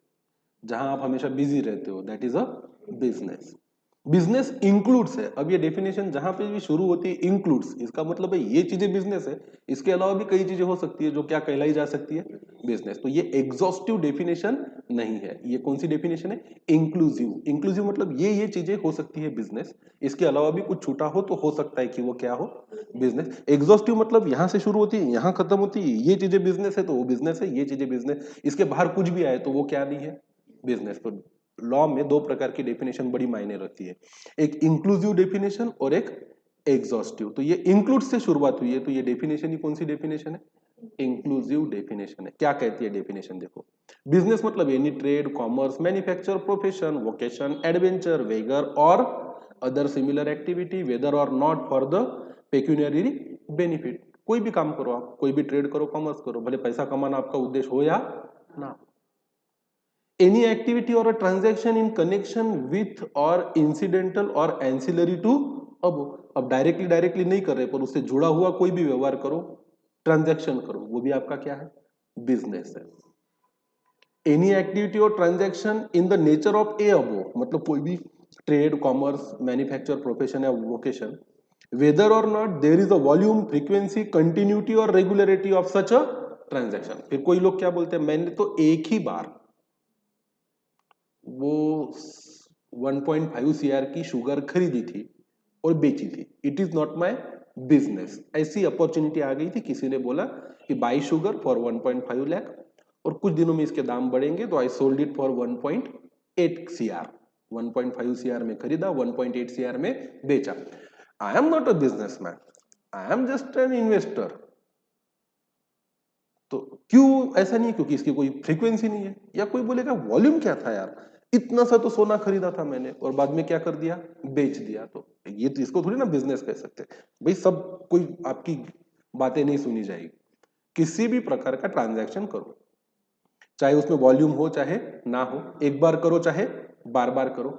जहां आप हमेशा बिजी रहते हो, that is a business. Business includes है। अब ये डेफिनेशन जहां पे भी शुरू होती है इंक्लूड्स, इसका मतलब है ये चीजें बिजनेस है, इसके अलावा भी कई चीजें हो सकती है जो क्या कहलाई जा सकती है? बिजनेस। तो ये एग्जॉस्टिव डेफिनेशन नहीं है। ये कौन सी डेफिनेशन है? इंक्लूसिव। इंक्लूसिव मतलब ये चीजें हो सकती है बिजनेस, इसके अलावा भी कुछ छूटा हो तो हो सकता है कि वो क्या हो? बिजनेस। एग्जॉस्टिव मतलब यहां से शुरू होती है यहां खत्म होती है, ये चीजें बिजनेस है तो वो बिजनेस है, ये चीजें बिजनेस, इसके बाहर कुछ भी आए तो वो क्या नहीं है? बिजनेस। तो लॉ में दो प्रकार की डेफिनेशन बड़ी मायने रखती है, एक इंक्लूसिव डेफिनेशन और एक एग्जॉस्टिव। तो ये इंक्लूड से शुरुआत हुई है, तो ये डेफिनेशन ही कौन सी डेफिनेशन है? इंक्लूसिव डेफिनेशन है। क्या कहती है डेफिनेशन? देखो, बिजनेस मतलब any trade, commerce, manufacture, profession, vocation, adventure, wager और अदर सिमिलर एक्टिविटी वेदर और not for the pecuniary benefit. कोई भी काम करो आप, कोई भी ट्रेड करो, कॉमर्स करो, भले पैसा कमाना आपका उद्देश्य हो या ना। Any activity or a transaction in connection with or incidental or ancillary to अब डायरेक्टली नहीं कर रहे पर उससे जुड़ा हुआ कोई भी व्यवहार करो, ट्रांजैक्शन करो, वो भी आपका क्या है? बिजनेस है। एनी एक्टिविटी और transaction in the nature of a अबो मतलब कोई भी ट्रेड, कॉमर्स, मैन्युफैक्चर, प्रोफेशन या वोकेशन, वेदर और not there is a volume, frequency, continuity और regularity of such a transaction. फिर कोई लोग क्या बोलते हैं, मैंने तो एक ही बार वो 1.5 सीआर की शुगर खरीदी थी और बेची थी, it is not my business. ऐसी अपॉर्चुनिटी आ गई थी, किसी ने बोला कि बाई शुगर फॉर 1.5 लाख और कुछ दिनों में इसके दाम बढ़ेंगे, तो I sold it for 1.8 CR. 1.5 CR में खरीदा, 1.8 सीआर में बेचा। आई am not a businessman, I am just an investor. तो क्यों ऐसा नहीं? क्योंकि इसकी कोई फ्रीक्वेंसी नहीं है। या कोई बोलेगा वॉल्यूम क्या था यार, इतना सा तो सोना खरीदा था मैंने और बाद में क्या कर दिया? बेच दिया। तो ये तो इसको थोड़ी ना बिजनेस कह सकते भाई। सब कोई आपकी बातें नहीं सुनी जाएगी। किसी भी प्रकार का ट्रांजैक्शन करो, चाहे उसमें वॉल्यूम हो चाहे ना हो, एक बार करो चाहे बार बार करो,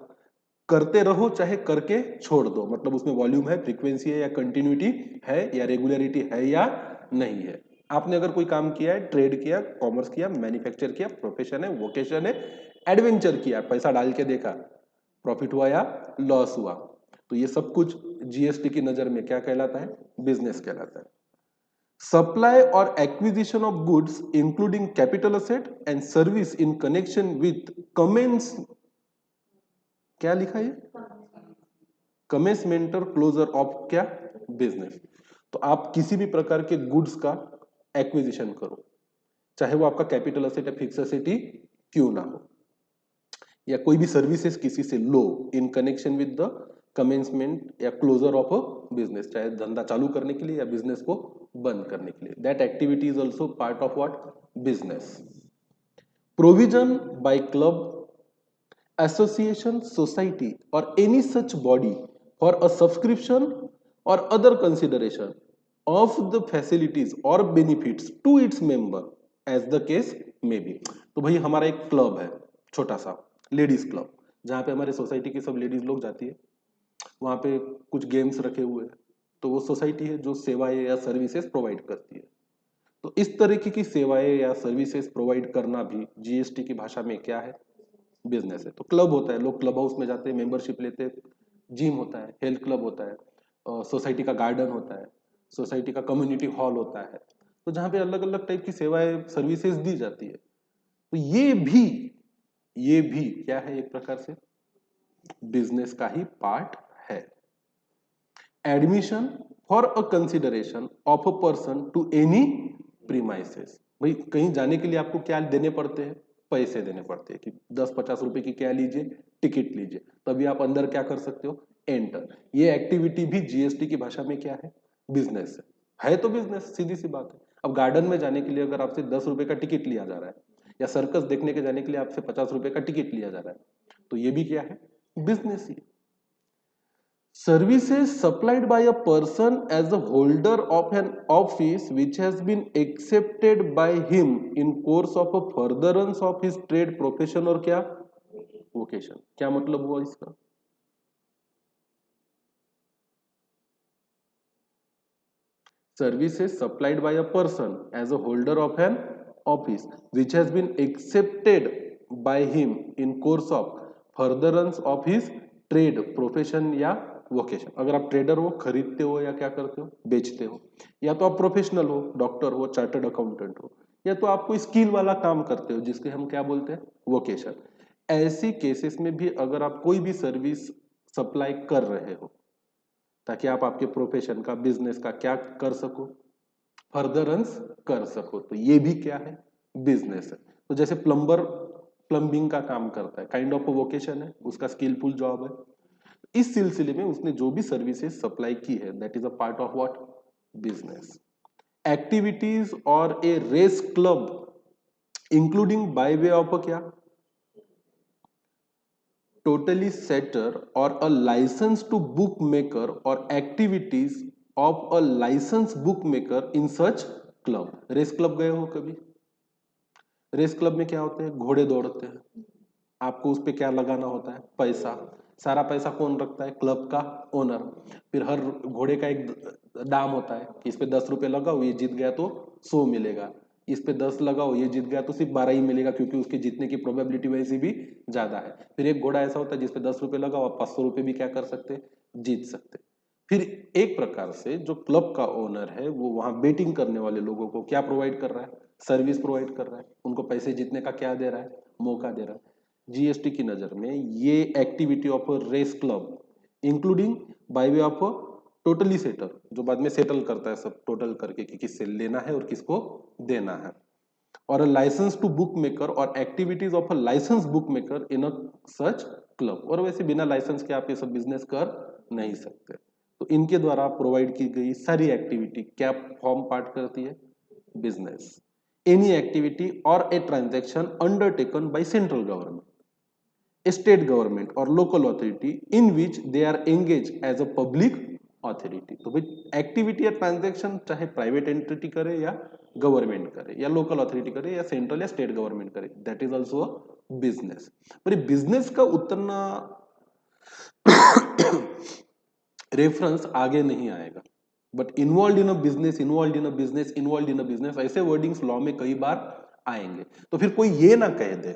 करते रहो चाहे करके छोड़ दो, मतलब उसमें वॉल्यूम है, फ्रीक्वेंसी है या कंटिन्यूटी है या रेगुलरिटी है या नहीं है। आपने अगर कोई काम किया है, ट्रेड किया, कॉमर्स किया, मैन्युफैक्चर किया, प्रोफेशन है, वोकेशन है, एडवेंचर किया, पैसा डाल के देखा, प्रॉफिट हुआ या लॉस हुआ, तो ये सब कुछ जीएसटी की नजर में क्या कहलाता है? बिजनेस कहलाता है। सप्लाई और acquisition of goods including capital asset and service in connection with commence, क्या लिखा है? कमेंसमेंट और क्लोजर ऑफ क्या? बिजनेस। तो आप किसी भी प्रकार के गुड्स का एक्विजिशन करो, चाहे वो आपका कैपिटल असेट या फिक्स असेट ही क्यों ना हो, या कोई भी सर्विसेज किसी से लो in connection with the commencement या क्लोजर ऑफ अ बिजनेस, चाहे धंधा चालू करने के लिए या बिजनेस को बंद करने के लिए, that activity is also part of what? Business. Provision by club, association, society or any such body for a subscription or other consideration of the facilities or benefits to its member as the case may be। तो भाई हमारा एक club है, छोटा सा ladies club, जहाँ पे हमारे सोसाइटी की सब लेडीज लोग जाती है, वहाँ पे कुछ गेम्स रखे हुए हैं, तो वो सोसाइटी है जो सेवाएं या सर्विसेज प्रोवाइड करती है। तो इस तरीके की सेवाएं या सर्विसेज प्रोवाइड करना भी जीएसटी की भाषा में क्या है? बिजनेस है। तो क्लब होता है, लोग क्लब हाउस में जाते हैं, मेंबरशिप लेते हैं, जिम होता है, हेल्थ क्लब होता है, सोसाइटी का गार्डन होता है, सोसाइटी का कम्युनिटी हॉल होता है, तो जहाँ पे अलग अलग टाइप की सेवाएं सर्विसेज दी जाती है। तो ये भी क्या है? एक प्रकार से बिजनेस का ही पार्ट है। Admission for a consideration of a person to any premises. भाई कहीं जाने के लिए आपको क्या देने पड़ते हैं? पैसे देने पड़ते हैं कि 10-50 रुपए की क्या लीजिए? टिकट लीजिए, तभी आप अंदर क्या कर सकते हो? एंटर। ये एक्टिविटी भी जीएसटी की भाषा में क्या है? बिजनेस है तो बिजनेस, सीधी सी बात है। अब गार्डन में जाने के लिए अगर आपसे 10 रुपए का टिकट लिया जा रहा है, या सर्कस देखने के जाने के लिए आपसे 50 रुपए का टिकट लिया जा रहा है, तो ये भी क्या है? Business he. Services supplied by a person as the holder of an office which has been accepted by him in course of a furtherance of his trade, profession और क्या? वोकेशन। क्या मतलब हुआ इसका? Services supplied by a person as a holder of an office which has been accepted by him in course of furtherance of his trade profession या vocation. अगर आप trader हो, खरीदते हो या क्या करते हो, बेचते हो, या तो आप प्रोफेशनल हो, डॉक्टर हो, चार्टर्ड अकाउंटेंट हो, या तो आप कोई स्किल वाला काम करते हो जिसके हम क्या बोलते हैं, वोकेशन। ऐसी केसेस में भी अगर आप कोई भी सर्विस सप्लाई कर रहे हो ताकि आप आपके प्रोफेशन का, बिजनेस का क्या कर सको, फर्दरेंस कर सको, तो ये भी क्या है, बिजनेस है। तो जैसे प्लम्बर प्लम्बिंग का काम करता है, काइंड ऑफ वोकेशन है, उसका स्किलफुल जॉब है। इस सिलसिले में उसने जो भी सर्विसेज सप्लाई की है, that is a part of what, business. Activities और a race club including by way of क्या, totally setter or a license to bookmaker or activities of a licensed bookmaker in such club। Race club गए हो कभी? Race club में क्या होते हैं, घोड़े दौड़ते हैं, आपको उस पे क्या लगाना होता है, पैसा। सारा पैसा कौन रखता है, क्लब का ओनर। फिर हर घोड़े का एक दाम होता है कि इस पे 10 रुपए लगाओ, ये जीत गया तो 100 मिलेगा, इस पे 10 लगाओ, ये जीत गया तो सिर्फ 12 ही मिलेगा, क्योंकि उसके जीतने की प्रोबेबिलिटी वैसे भी ज्यादा है। फिर एक घोड़ा ऐसा होता है जिस पे 10 रुपए लगाओ, आप 500 रुपए भी क्या कर सकते, जीत सकते। फिर एक प्रकार से जो क्लब का ओनर है वो वहां बेटिंग करने वाले लोगों को क्या प्रोवाइड कर रहा है, सर्विस प्रोवाइड कर रहा है, उनको पैसे जीतने का क्या दे रहा है, मौका दे रहा है। जीएसटी की नजर में ये activity of a race club including by way of totally settle, जो बाद में सेटल करता है सब टोटल करके कि किससे लेना है और किसको देना है, और a license to book maker और activities of a license book maker in a such club. और वैसे बिना लाइसेंस के आप ये सब बिजनेस कर नहीं सकते। तो इनके द्वारा प्रोवाइड की गई सारी एक्टिविटी क्या फॉर्म पार्ट करती है, बिजनेस। एनी एक्टिविटी और a transaction undertaken by central government, state government और local authority in which they are engage as a public authority. तो भाई एक्टिविटी या ट्रांजैक्शन चाहे प्राइवेट एंटिटी करे या गवर्नमेंट करे या लोकल अथॉरिटी करे या सेंट्रल या स्टेट गवर्नमेंट करे, दैट इज ऑल्सो बिजनेस। पर बिजनेस का उतना रेफरेंस आगे नहीं आएगा, but involve in a business, involve in a business, involve in a business, ऐसे वर्डिंग्स लॉ में कई बार आएंगे। तो फिर कोई ये ना कह दे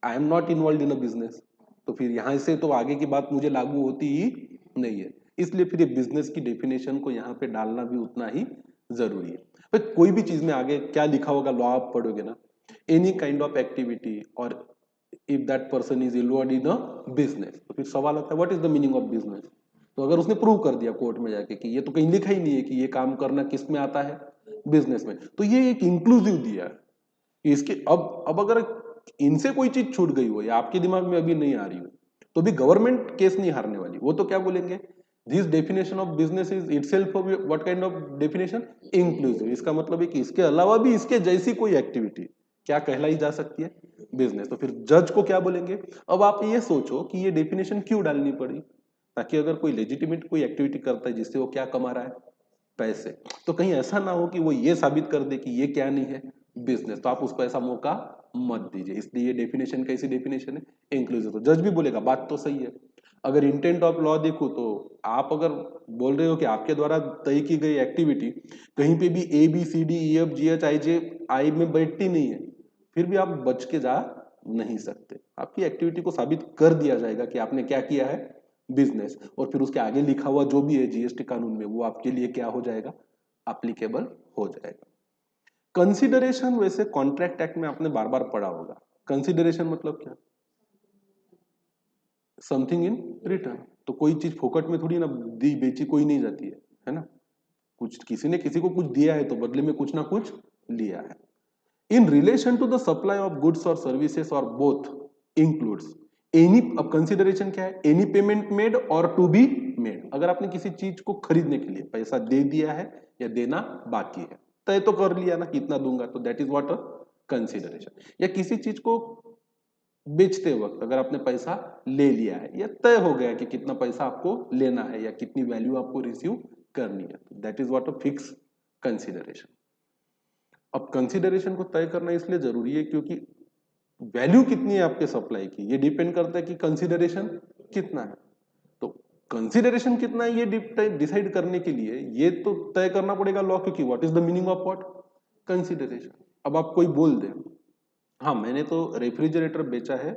I am not involve in a business, तो फिर यहां से तो आगे की बात मुझे लागू होती ही नहीं है। इसलिए फिर ये बिजनेस की डेफिनेशन को यहाँ पे डालना भी उतना ही जरूरी है। फिर कोई भी चीज में आगे क्या लिखा होगा, लॉ आप पढ़ोगे ना, एनी काइंड ऑफ एक्टिविटी और if that person is involve in a business, तो फिर सवाल आता है what is the meaning of business. तो अगर उसने प्रूव कर दिया कोर्ट में जाके कि ये तो कहीं लिखा ही नहीं है कि ये काम करना किस में आता है, बिजनेस में, तो ये एक इंक्लूसिव दिया है। इसके अब अगर इनसे कोई चीज छूट गई हो या आपके दिमाग में अभी नहीं आ रही हो, तो भी गवर्नमेंट केस नहीं हारने वाली। वो तो क्या बोलेंगे, this definition of business is itself what kind of definition, inclusive. इसका मतलब है कि इसके अलावा भी इसके जैसी कोई एक्टिविटी क्या कहलाई जा सकती है, बिजनेस। तो फिर जज को क्या बोलेंगे। अब आप ये सोचो कि ये डेफिनेशन क्यों डालनी पड़ी, ताकि अगर कोई लेजिटिमेट कोई एक्टिविटी करता है जिससे वो क्या कमा रहा है, पैसे, तो कहीं ऐसा ना हो कि वो ये साबित कर दे कि ये क्या नहीं है, बिजनेस, तो आप उसको ऐसा मौका मत दीजिए। इसलिए ये डेफिनेशन कैसी डेफिनेशन है, इंक्लूसिव। तो जज भी बोलेगा बात तो सही है। अगर इंटेंट ऑफ लॉ देखो तो आप अगर बोल रहे हो कि आपके द्वारा तय की गई एक्टिविटी कहीं पे भी A B C D E F G H I J I में बैठती नहीं है, फिर भी आप बच के जा नहीं सकते। आपकी एक्टिविटी को साबित कर दिया जाएगा कि आपने क्या किया है, बिजनेस, और फिर उसके आगे लिखा हुआ जो भी है जीएसटी कानून में वो आपके लिए क्या हो जाएगा, एप्लीकेबल हो जाएगा। कंसिडरेशन वैसे कॉन्ट्रैक्ट एक्ट में आपने बार बार पढ़ा होगा। कंसिडरेशन मतलब क्या, समथिंग इन रिटर्न। तो कोई चीज फोकट में थोड़ी ना दी बेची कोई नहीं जाती है ना, कुछ किसी ने किसी को कुछ दिया है तो बदले में कुछ ना कुछ लिया है। In relation to the supply of goods और सर्विसेज और बोथ इंक्लूड्स एनी। अब कंसिडरेशन क्या है, एनी पेमेंट मेड और टू बी मेड। अगर आपने किसी चीज को खरीदने के लिए पैसा दे दिया है या देना बाकी है, तय तो कर लिया ना कितना दूंगा, तो that is what a consideration. या किसी चीज को बेचते वक्त अगर आपने पैसा ले लिया है या तय हो गया कि कितना पैसा आपको लेना है या कितनी वैल्यू आपको रिसीव करनी है, that is what a fix consideration. अब कंसिडरेशन को तय करना इसलिए जरूरी है क्योंकि वैल्यू कितनी है आपके सप्लाई की, ये डिपेंड करता है कि कंसिडरेशन कितना है। तो कंसिडरेशन कितना है ये डिसाइड करने के लिए ये तो तय करना पड़ेगा लॉ, क्योंकि what is the meaning of what, consideration. अब आप कोई बोल दे, हाँ मैंने तो रेफ्रिजरेटर बेचा है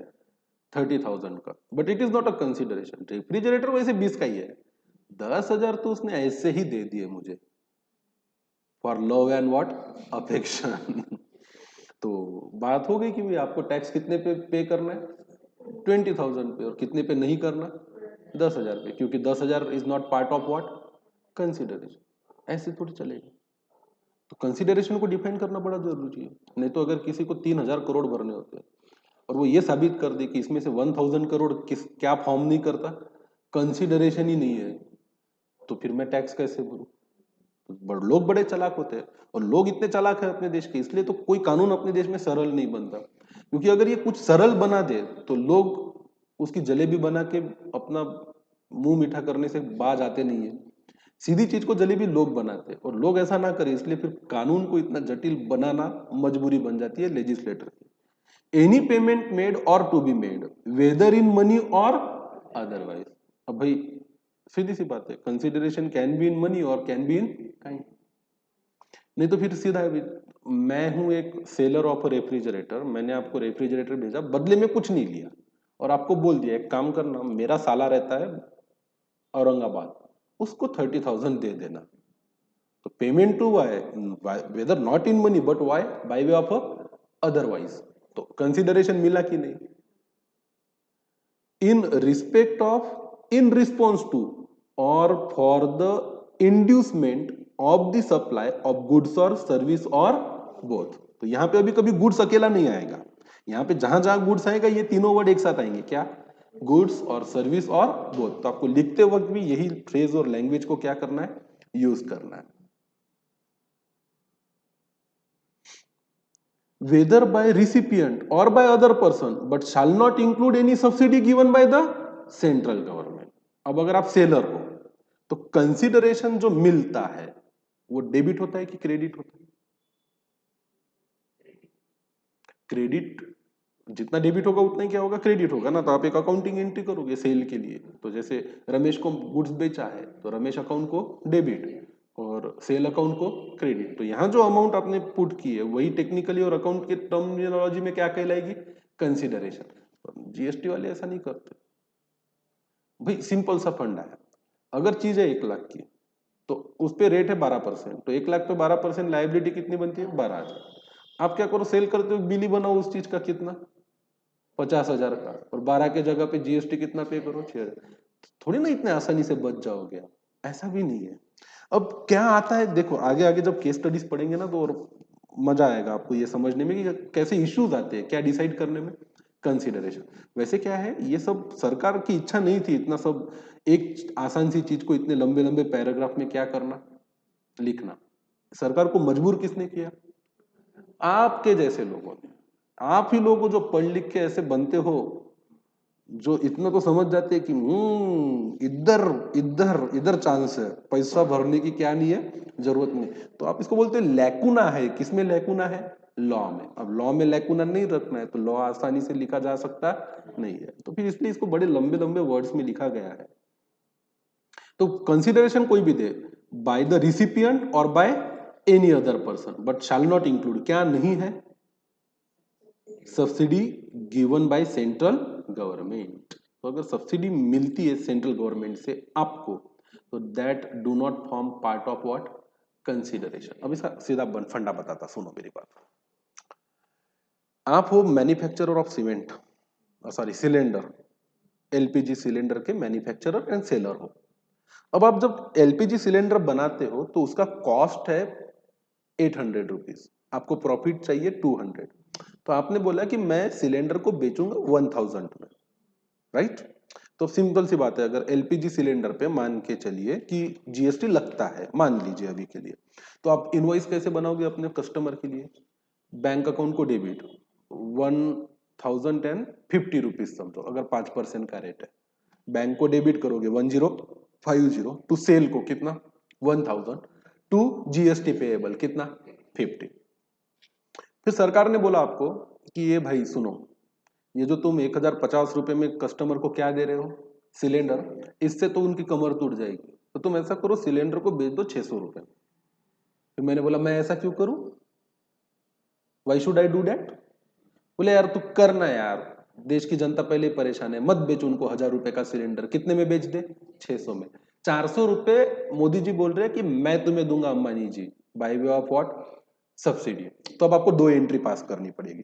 30,000 का, but it is not a consideration, refrigerator वैसे 20 का ही है, 10,000 तो उसने ऐसे ही दे दिए मुझे for love and what, affection. तो बात हो गई कि भाई आपको टैक्स कितने पे करना है, 20,000 पे, और कितने पे नहीं करना, 10,000 पे, क्योंकि 10,000 is not part of what, consideration. ऐसे थोड़ी चलेगा। तो कंसिडरेशन को डिफाइन करना बड़ा जरूरी है, नहीं तो अगर किसी को 3,000 करोड़ भरने होते हैं और वो ये साबित कर दे कि इसमें से 1,000 करोड़ किस क्या फॉर्म नहीं करता, कंसिडरेशन ही नहीं है, तो फिर मैं टैक्स कैसे भरूं। लोग बड़े चालाक होते हैं, और लोग इतने चालाक हैं अपने देश के, इसलिए तो कोई कानून अपने देश में सरल नहीं बनता, क्योंकि अगर ये कुछ सरल बना दे तो लोग उसकी जलेबी बना के अपना मुंह मीठा करने से बाज आते नहीं है। सीधी चीज को जलेबी लोग बनाते हैं, और लोग ऐसा ना करें, इसलिए फिर कानून को इतना जटिल बनाना मजबूरी बन जाती है लेजिस्लेटर की। एनी पेमेंट मेड और to be made whether in money और अदरवाइज। अब भाई सीधी सी बात है, consideration can be in money और कैन बी इन काइंड। नहीं तो फिर सीधा है, मैं हूं एक सेलर ऑफ रेफ्रिजरेटर, मैंने आपको रेफ्रिजरेटर भेजा, बदले में कुछ नहीं लिया, और आपको बोल दिया एक काम करना, मेरा साला रहता है औरंगाबाद, उसको 30,000 दे देना। तो payment to Y, whether not in money but Y, by way of otherwise. तो कंसिडरेशन मिला कि नहीं, in respect of, in response to, और for the inducement of the supply of goods और सर्विस और बोथ। तो यहां पे अभी कभी गुड्स अकेला नहीं आएगा, यहां पे जहां जहां गुड्स आएगा ये तीनों वर्ड एक साथ आएंगे, क्या, गुड्स और सर्विस और बोथ। तो आपको लिखते वक्त भी यही फ्रेज और लैंग्वेज को क्या करना है, यूज करना है। whether by recipient or by other person but shall not include any subsidy given by the central government। अब अगर आप सेलर हो तो कंसिडरेशन जो मिलता है वो डेबिट होता है कि क्रेडिट होता है, क्रेडिट, जितना डेबिट होगा उतना ही क्या होगा, क्रेडिट होगा ना। तो आप एक अकाउंटिंग एंट्री करोगे सेल के लिए, तो जैसे रमेश को गुड्स बेचा है तो रमेश अकाउंट को डेबिट और सेल अकाउंट को क्रेडिट। तो यहाँ जो अमाउंट आपने पुट की है वही टेक्निकली और अकाउंट के टर्मिनोलॉजी में क्या कहलाएगी, कंसिडरेशन। जीएसटी वाले ऐसा नहीं करते भाई, सिंपल सा फंडा है, अगर चीज है 1 लाख की तो उस पे रेट है 12%, तो 1 लाख पे 12% लाइबिलिटी कितनी बनती है, 12,000। आप क्या करो, सेल करते हो, बिल ही बनाओ उस चीज का कितना, 50,000 का, और 12 के जगह पे जीएसटी कितना पे करो, 6,000। थोड़ी ना इतने आसानी से बच जाओगे आप, ऐसा भी नहीं है। अब क्या आता है देखो, आगे आगे जब केस स्टडीज पढ़ेंगे ना तो और मजा आएगा आपको ये समझने में कि कैसे इश्यूज आते हैं, क्या डिसाइड करने में, कंसिडरेशन। वैसे क्या है, ये सब सरकार की इच्छा नहीं थी इतना सब, एक आसान सी चीज को इतने लंबे लंबे पैराग्राफ में क्या करना, लिखना। सरकार को मजबूर किसने किया, आपके जैसे लोगों ने। आप ही लोग जो पढ़ लिख के ऐसे बनते हो, जो इतना तो समझ जाते हैं कि इधर इधर इधर चांस है, पैसा भरने की क्या नहीं है, जरूरत नहीं। तो आप इसको बोलते हैं लैकुना है, किसमें लैकुना है, लॉ में। अब लॉ में लैकुना नहीं रखना है तो लॉ आसानी से लिखा जा सकता नहीं है, तो फिर इसलिए इसको बड़े लंबे लंबे वर्ड्स में लिखा गया है। तो कंसिडरेशन कोई भी दे, बाय द रिसिपिएंट और bye any other person, but shall not include, क्या नहीं है, subsidy given by central government. तो अगर सब्सिडी मिलती है सेंट्रल गवर्नमेंट से आपको, तो that do not form part of what, consideration. अब इसका सीधा फंडा बताता, सुनो मेरी बात। आप हो manufacturer of cement, sorry cylinder, LPG cylinder के मैन्युफैक्चरर एंड सेलर हो। अब आप जब एलपीजी सिलेंडर बनाते हो तो उसका कॉस्ट है 800 रुपीज, आपको प्रॉफिट चाहिए 200, तो आपने बोला कि मैं सिलेंडर को बेचूंगा 1000 में, राइट। तो सिंपल सी बात है, अगर एलपीजी सिलेंडर पे मान के चलिए कि जीएसटी लगता है, मान लीजिए अभी के लिए, तो आप इनवॉइस कैसे बनाओगे अपने कस्टमर के लिए, बैंक अकाउंट को डेबिट 1050 रुपीज समझो, अगर 5% का रेट है, बैंक को डेबिट करोगे 1050, टू सेल को कितना 1000, टू जीएसटी पेएबल कितना 50। फिर सरकार ने बोला आपको कि ये भाई सुनो, ये जो तुम 1050 रुपए में कस्टमर को क्या दे रहे हो, सिलेंडर, इससे तो उनकी कमर टूट जाएगी। तो तुम ऐसा करो, सिलेंडर को बेच दो 600 रुपए। फिर मैंने बोला मैं ऐसा क्यों करूं, why should I do that. बोले यार तू करना यार, देश की जनता पहले ही परेशान है, मत बेच उनको 1000 रुपए का सिलेंडर। कितने में बेच दे, 600 में। 400 रुपए मोदी जी बोल रहे हैं कि मैं तुम्हें दूंगा Ambani ji, by way of what, subsidy. तो अब आपको 2 एंट्री पास करनी पड़ेगी।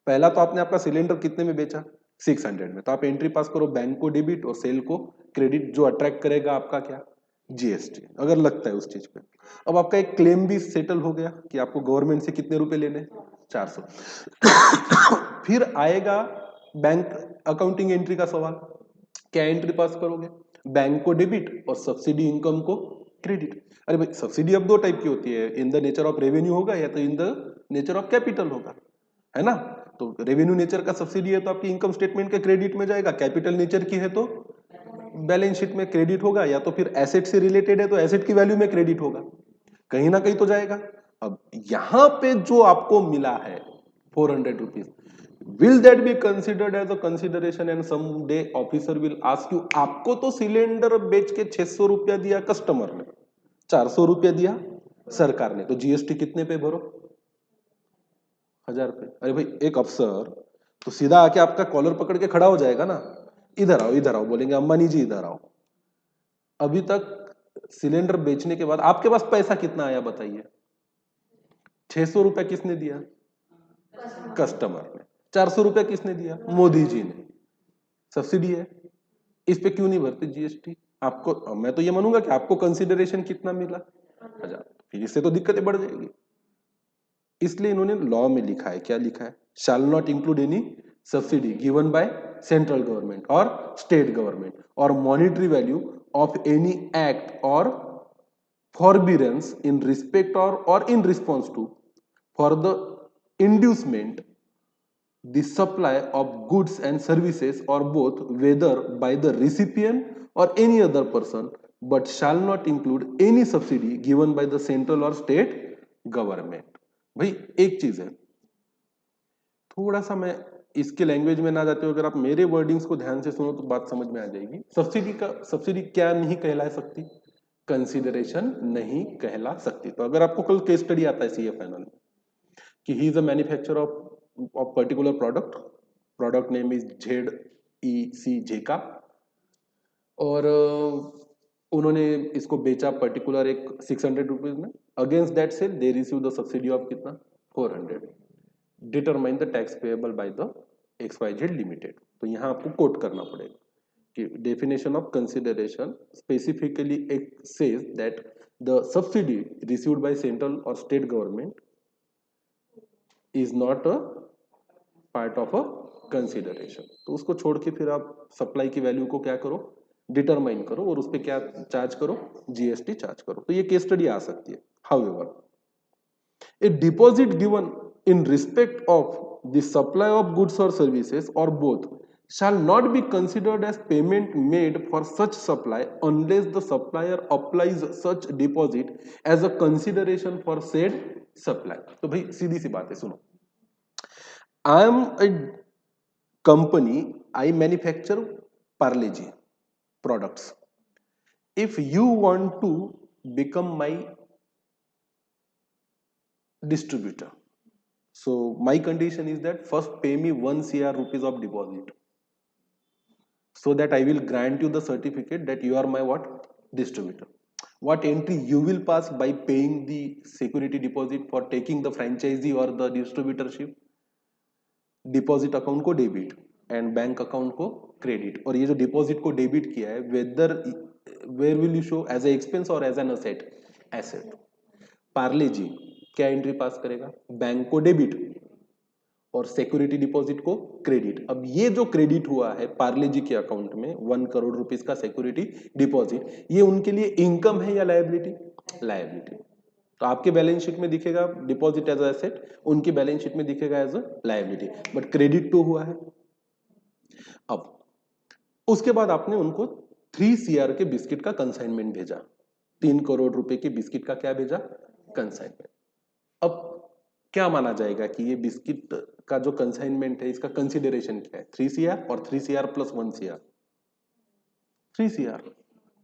पहला तो आपने आपका सिलेंडर कितने में बेचा, 600 में, तो आप एंट्री पास करो, बैंक को डेबिट और सेल को क्रेडिट, जो अट्रैक्ट करेगा आपका क्या, जीएसटी, अगर लगता है उस चीज पे। अब आपका एक क्लेम भी सेटल हो गया कि आपको गवर्नमेंट से कितने रुपए लेने, 400। फिर आएगा बैंक अकाउंटिंग एंट्री का सवाल। क्या एंट्री पास करोगे, बैंक को डेबिट और सब्सिडी इनकम को क्रेडिट। अरे भाई सब्सिडी अब 2 टाइप की होती है, इन द नेचर ऑफ रेवेन्यू होगा या तो इन द नेचर ऑफ कैपिटल होगा, है ना। तो रेवेन्यू नेचर का सब्सिडी है तो आपकी इनकम स्टेटमेंट के क्रेडिट में जाएगा, कैपिटल नेचर की है तो बैलेंस शीट में क्रेडिट होगा, या तो फिर एसेट से रिलेटेड है तो एसेट की वैल्यू में क्रेडिट होगा, कहीं ना कहीं तो जाएगा। अब यहां पे जो आपको मिला है 400 rupees, will that be considered as a consideration and some day officer will ask you, आपको तो सिलेंडर बेच के 600 रुपया दिया कस्टमर ने, 400 रुपया दिया सरकार ने, तो जीएसटी कितने पे भरो, 1000 पे। अरे भाई एक अफसर तो सीधा आके आपका कॉलर पकड़ के खड़ा हो जाएगा ना, इधर आओ, बोलेंगे अंबानी जी इधर आओ। अभी तक सिलेंडर बेचने के बाद आपके पास पैसा कितना आया बताइए, 600 रुपया किसने दिया, कस्टमर ने। 400 रुपया किसने दिया, मोदी जी ने, सब्सिडी है, इस पे क्यों नहीं भरते जीएसटी। आपको, मैं तो ये मानूंगा कि आपको कंसिडरेशन कितना मिला, 1000, फिर इससे तो दिक्कतें बढ़ जाएगी। इसलिए इन्होंने लॉ में लिखा है, क्या लिखा है, shall not include any subsidy given by central government और स्टेट गवर्नमेंट और monetary value of any act और forbearance in respect or in response to for the inducement the supply of goods and services or both, whether by the recipient or any other person, but shall not include any subsidy given by the central or state government। भाई एक चीज है, थोड़ा सा मैं इसके language में ना जाते हो, अगर आप मेरे वर्डिंग्स को ध्यान से सुनो तो बात समझ में आ जाएगी। सब्सिडी क्या नहीं कहला सकती, कंसिडरेशन नहीं कहला सकती। तो अगर आपको कल केस स्टडी आता है सीए फाइनल कि he is a manufacturer of particular product name is ZEC जेका, और उन्होंने इसको बेचा पर्टिकुलर एक 600 रुपीज में, against that sale they receive the subsidy of कितना, 400। Determine the tax payable by the XYZ limited. तो यहां आपको कोट करना पड़ेगा कि definition of consideration specifically says that the subsidy received by central or state government is not a part of a consideration। तो उसको छोड़ के फिर आप सप्लाई की वैल्यू को क्या करो, डिटरमाइन करो और उस पर क्या चार्ज करो, जीएसटी चार्ज करो। तो ये केस स्टडी आ सकती है। However a deposit given in respect of the supply of goods or services or both shall not be considered as payment made for such supply unless the supplier applies such deposit as a consideration for said supply। तो भाई सीधी सी बात है, सुनो, I am a company, I manufacture Parle-G products। If you want to become my distributor, so my condition is that first pay me 1 crore rupees of deposit, so that I will grant you the certificate that you are my what, distributor। What entry you will pass by paying the security deposit for taking the franchisee or the distributorship, deposit account को debit and bank account को credit. और ये जो deposit को debit किया है, whether where will you show, as a expense और as an asset, asset. Parle G क्या एंट्री पास करेगा, बैंक को डेबिट और सिक्योरिटी डिपॉजिट को क्रेडिट। अब ये जो क्रेडिट हुआ है पार्ले जी के अकाउंट में 1 करोड़ रुपीस का सिक्योरिटी डिपॉजिट, ये उनके लिए इनकम है या लायबिलिटी, लायबिलिटी। तो आपके बैलेंस शीट में दिखेगा डिपॉजिट एज एसेट, उनकी बैलेंस शीट में दिखेगा as a liability, but credit तो हुआ है। अब उसके बाद आपने उनको 3 CR के बिस्किट का कंसाइनमेंट भेजा, 3 करोड़ रुपए के बिस्किट का क्या भेजा, कंसाइनमेंट। अब क्या माना जाएगा कि ये बिस्किट का जो कंसाइनमेंट है इसका कंसिडरेशन क्या है, 3 CR और 3 CR plus 1 CR, 3 CR,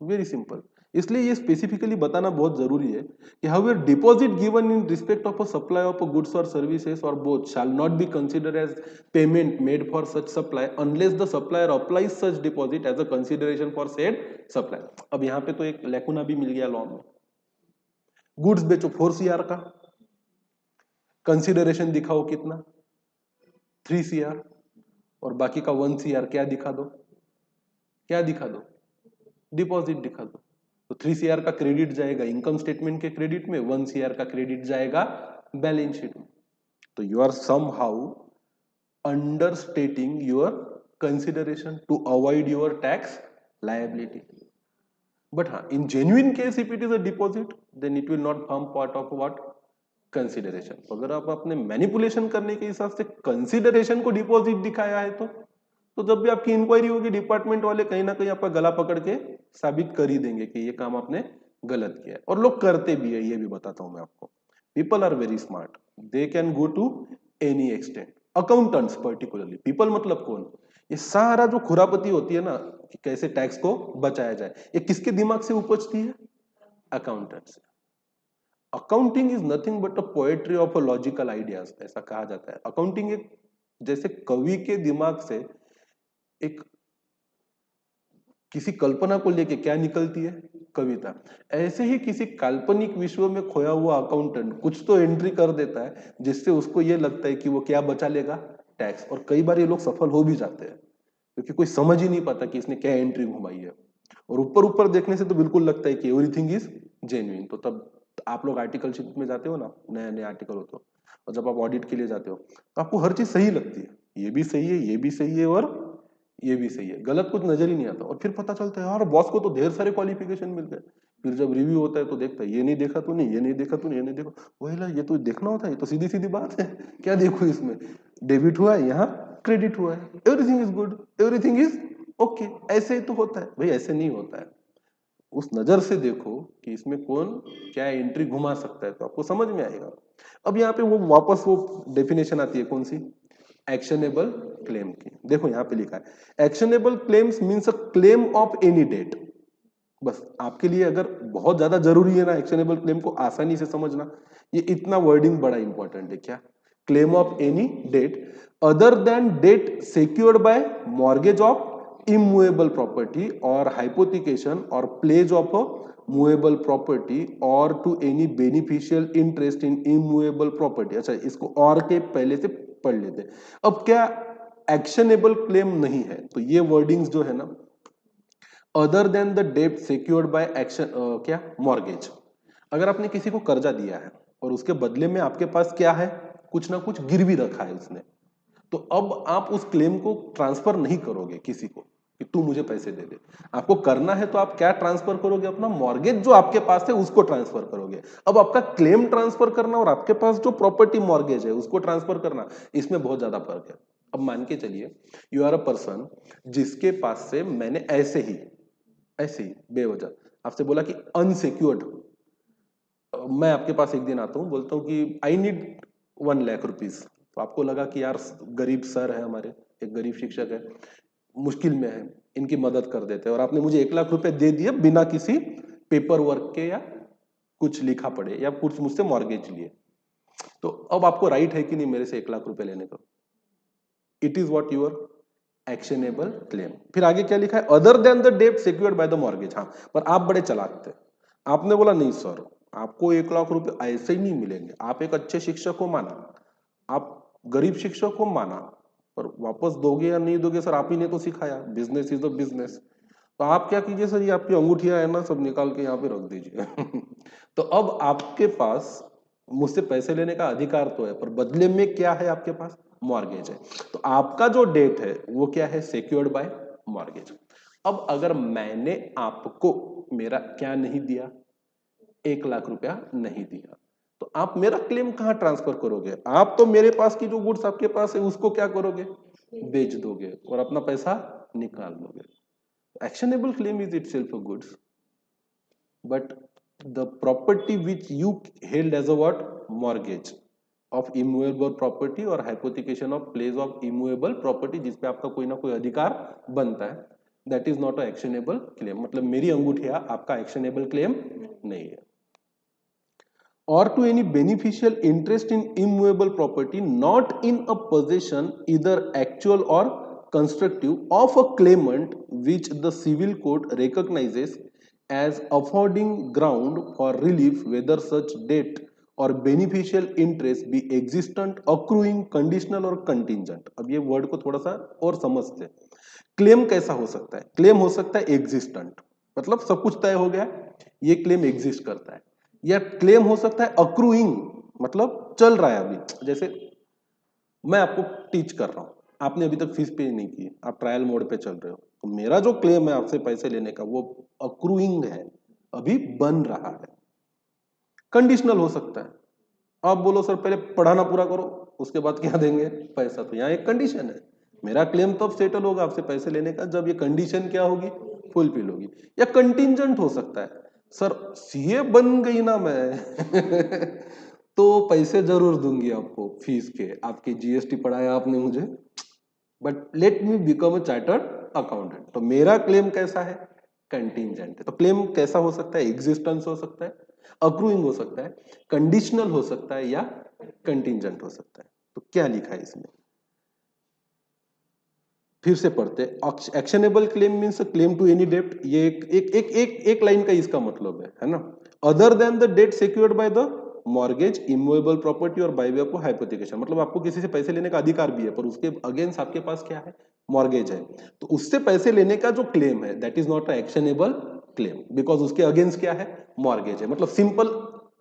very simple. इसलिए ये स्पेसिफिकली बताना बहुत जरूरी है कि how your deposit given in respect of a supply of a goods और सर्विसेज और both shall not be considered as payment made for such supply unless the supplier applies such deposit as a consideration for said supply. अब यहाँ पे तो एक lacuna भी मिल गया law में, गुड्स बेचो 4 CR का, कंसिडरेशन दिखाओ कितना 3 CR, और बाकी का 1 CR क्या दिखा दो, क्या दिखा दो, डिपॉजिट दिखा दो। तो 3 CR का क्रेडिट जाएगा इनकम स्टेटमेंट के क्रेडिट में, 1 CR का क्रेडिट जाएगा बैलेंस शीट में। तो you are somehow understating your consideration to avoid your tax liability. But हाँ, in genuine case if it is a deposit then it will not form part of what, consideration. अगर आप अपने manipulation करने के हिसाब से consideration को deposit दिखाया है तो जब भी आपकी इंक्वायरी होगी डिपार्टमेंट वाले कहीं ना कहीं आपका गला पकड़ के साबित कर ही देंगे कि ये काम आपने गलत किया है, और लोग करते भी है, ये भी बताता हूं मैं आपको। People are very smart, they can go to any extent. Accountants particularly, people मतलब कौन, ये सारा जो खुरापती होती है ना कि कैसे टैक्स को बचाया जाए, ये किसके दिमाग से उपजती है, accountants. Accounting is nothing but a poetry of a logical ideas, ऐसा कहा जाता है। अकाउंटिंग एक जैसे कवि के दिमाग से एक किसी कल्पना को लेके क्या निकलती है, कविता, ऐसे ही किसी काल्पनिक विश्व में खोया हुआ अकाउंटेंट कुछ तो एंट्री कर देता है जिससे उसको ये लगता है कि वो क्या बचा लेगा, टैक्स। और कई बार ये लोग सफल हो भी जाते हैं क्योंकि कोई समझ ही नहीं पाता कि इसने क्या एंट्री घुमाई है, और ऊपर ऊपर देखने से तो बिल्कुल लगता है कि एवरीथिंग इज जेन्युइन। तो तब आप लोग आर्टिकलशिप में जाते हो ना, नया नया आर्टिकल होते हो, और जब आप ऑडिट के लिए जाते हो तो आपको हर चीज सही लगती है, ये भी सही है, ये भी सही है, और ये भी सही है, गलत कुछ नजर ही नहीं आता। और फिर पता चलता है यार बॉस को तो ढेर सारे क्वालिफिकेशन मिल गए। फिर जब रिव्यू होता है तो देखता है ये नहीं देखा तूने, ये नहीं देखा तूने, ये नहीं देखा, वही ला ये तो देखना होता है, ये तो सीधी सीधी बात है, क्या देखो इसमें, डेबिट हुआ है यहाँ, क्रेडिट हुआ है, everything is good, everything is okay. ऐसे ही तो होता है भाई, ऐसे नहीं होता है। उस नजर से देखो कि इसमें कौन क्या एंट्री घुमा सकता है तो आपको समझ में आएगा। अब यहाँ पे वो वापस वो डेफिनेशन आती है, कौन सी, एक्शनेबल क्लेम की। देखो यहाँ पे लिखा है actionable claims means a claim of any debt. बस आपके लिए अगर बहुत ज्यादा जरूरी है ना एक्शनेबल क्लेम को आसानी से समझना, ये इतना वर्डिंग बड़ा इंपॉर्टेंट है। क्या, claim of any debt other than debt secured by mortgage of immovable property और हाइपोथिकेशन और pledge of a movable property और to any beneficial interest in immovable property. अच्छा, इसको और के पहले से पढ़ लेते हैं। अब क्या एक्शनेबल क्लेम नहीं है, तो ये वर्डिंग्स जो है ना, other than the debt secured by action, क्या, मॉर्गेज। अगर आपने किसी को कर्जा दिया है और उसके बदले में आपके पास क्या है, कुछ ना कुछ गिरवी रखा है उसने, तो अब आप उस क्लेम को ट्रांसफर नहीं करोगे किसी को कि तू मुझे पैसे दे दे। आपको करना है तो आप क्या ट्रांसफर करोगे, अपना मॉर्गेज जो आपके पास है उसको ट्रांसफर करोगे। अब आपका क्लेम ट्रांसफर करना और आपके पास जो प्रॉपर्टी मॉर्गेज है उसको ट्रांसफर करना, इसमें बहुत ज्यादा फर्क है। अब मान के चलिए यू आर अ पर्सन जिसके पास से मैंने ऐसे ही बेवजह आपसे बोला कि अनसिक्योर्ड, मैं आपके पास एक दिन आता हूं, बोलता हूं कि आई नीड 1 लाख रुपीज। तो आपको लगा कि यार गरीब सर है हमारे, एक गरीब शिक्षक है, मुश्किल में है, इनकी मदद कर देते हैं, और आपने मुझे 1 लाख रुपए दे दिए बिना किसी पेपर वर्क के या कुछ लिखा पड़े या कुछ मुझसे मॉर्गेज लिए। तो अब आपको राइट है कि नहीं मेरे से 1 लाख रुपए लेने का, it is what your actionable claim. फिर आगे क्या लिखा है, other than the debt secured by the mortgage. हाँ, पर आप बड़े चालाक थे, आपने बोला नहीं सर आपको 1 लाख रुपए ऐसे ही नहीं मिलेंगे, आप एक अच्छे शिक्षक को माना, आप गरीब शिक्षक को माना, पर वापस दोगे या नहीं दोगे सर आप ही ने तो सिखाया, बिजनेस इज अ बिजनेस। तो आप क्या कीजिए सर, ये आपकी अंगूठियां है ना सब निकाल के यहाँ पे रख दीजिए तो अब आपके पास मुझसे पैसे लेने का अधिकार तो है, पर बदले में क्या है आपके पास, मॉर्गेज है। तो आपका जो डेट है वो क्या है, सिक्योर्ड बाय मॉर्गेज। अब अगर मैंने आपको मेरा क्या नहीं दिया, 1 लाख रुपया नहीं दिया, तो आप मेरा क्लेम कहां ट्रांसफर करोगे, आप तो मेरे पास की जो गुड्स आपके पास है उसको क्या करोगे, बेच दोगे और अपना पैसा निकाल लोगे। Actionable claim is itself a goods, but the property which you held as a what, mortgage, of immovable property और hypothecation of place of immovable property, जिसपे आपका कोई ना कोई अधिकार बनता है, that is not a actionable claim. मतलब मेरी अंगूठिया आपका एक्शनेबल क्लेम नहीं है। और to any beneficial interest in immovable property not in a possession इधर एक्चुअल और constructive of a claimant which the civil court recognizes as affording ground for relief whether such debt or beneficial interest be existent, accruing, conditional और contingent। अब ये word को थोड़ा सा और समझते हैं। क्लेम कैसा हो सकता है? क्लेम हो सकता है एग्जिस्टेंट, मतलब सब कुछ तय हो गया, ये क्लेम एग्जिस्ट करता है। या क्लेम हो सकता है अक्रूइंग, मतलब चल रहा है अभी। जैसे मैं आपको टीच कर रहा हूं, आपने अभी तक फीस पे नहीं की, आप ट्रायल मोड पे चल रहे हो, तो मेरा जो क्लेम है आपसे पैसे लेने का वो अक्रूइंग है, अभी बन रहा है। कंडीशनल हो सकता है, आप बोलो सर पहले पढ़ाना पूरा करो उसके बाद क्या देंगे पैसा, तो यहाँ एक कंडीशन है। मेरा क्लेम तब सेटल होगा आपसे पैसे लेने का जब ये कंडीशन क्या होगी, फुलफिल होगी। या कंटिंजेंट हो सकता है, सर सीए बन गई ना मैं तो पैसे जरूर दूंगी आपको फीस के, आपके जीएसटी पढ़ाया आपने मुझे, but let me become a chartered accountant. तो मेरा क्लेम कैसा है, कंटिंजेंट है। तो क्लेम कैसा हो सकता है, एग्जिस्टेंस हो सकता है, अक्रूइंग हो सकता है, कंडीशनल हो सकता है, या कंटिंजेंट हो सकता है। तो क्या लिखा है इसमें, फिर से पढ़ते। Actionable claim means claim to any debt, ये एक लाइन का इसका मतलब है ना। Other than the debt secured by the mortgage, immovable property और बाय वे ऑफ हाइपोथिकेशन, मतलब आपको किसी से पैसे लेने का अधिकार भी है पर उसके अगेंस्ट आपके पास क्या है, मॉर्गेज है, तो उससे पैसे लेने का जो क्लेम है that is not a actionable claim, because उसके अगेंस्ट क्या है, मॉर्गेज है। मतलब सिंपल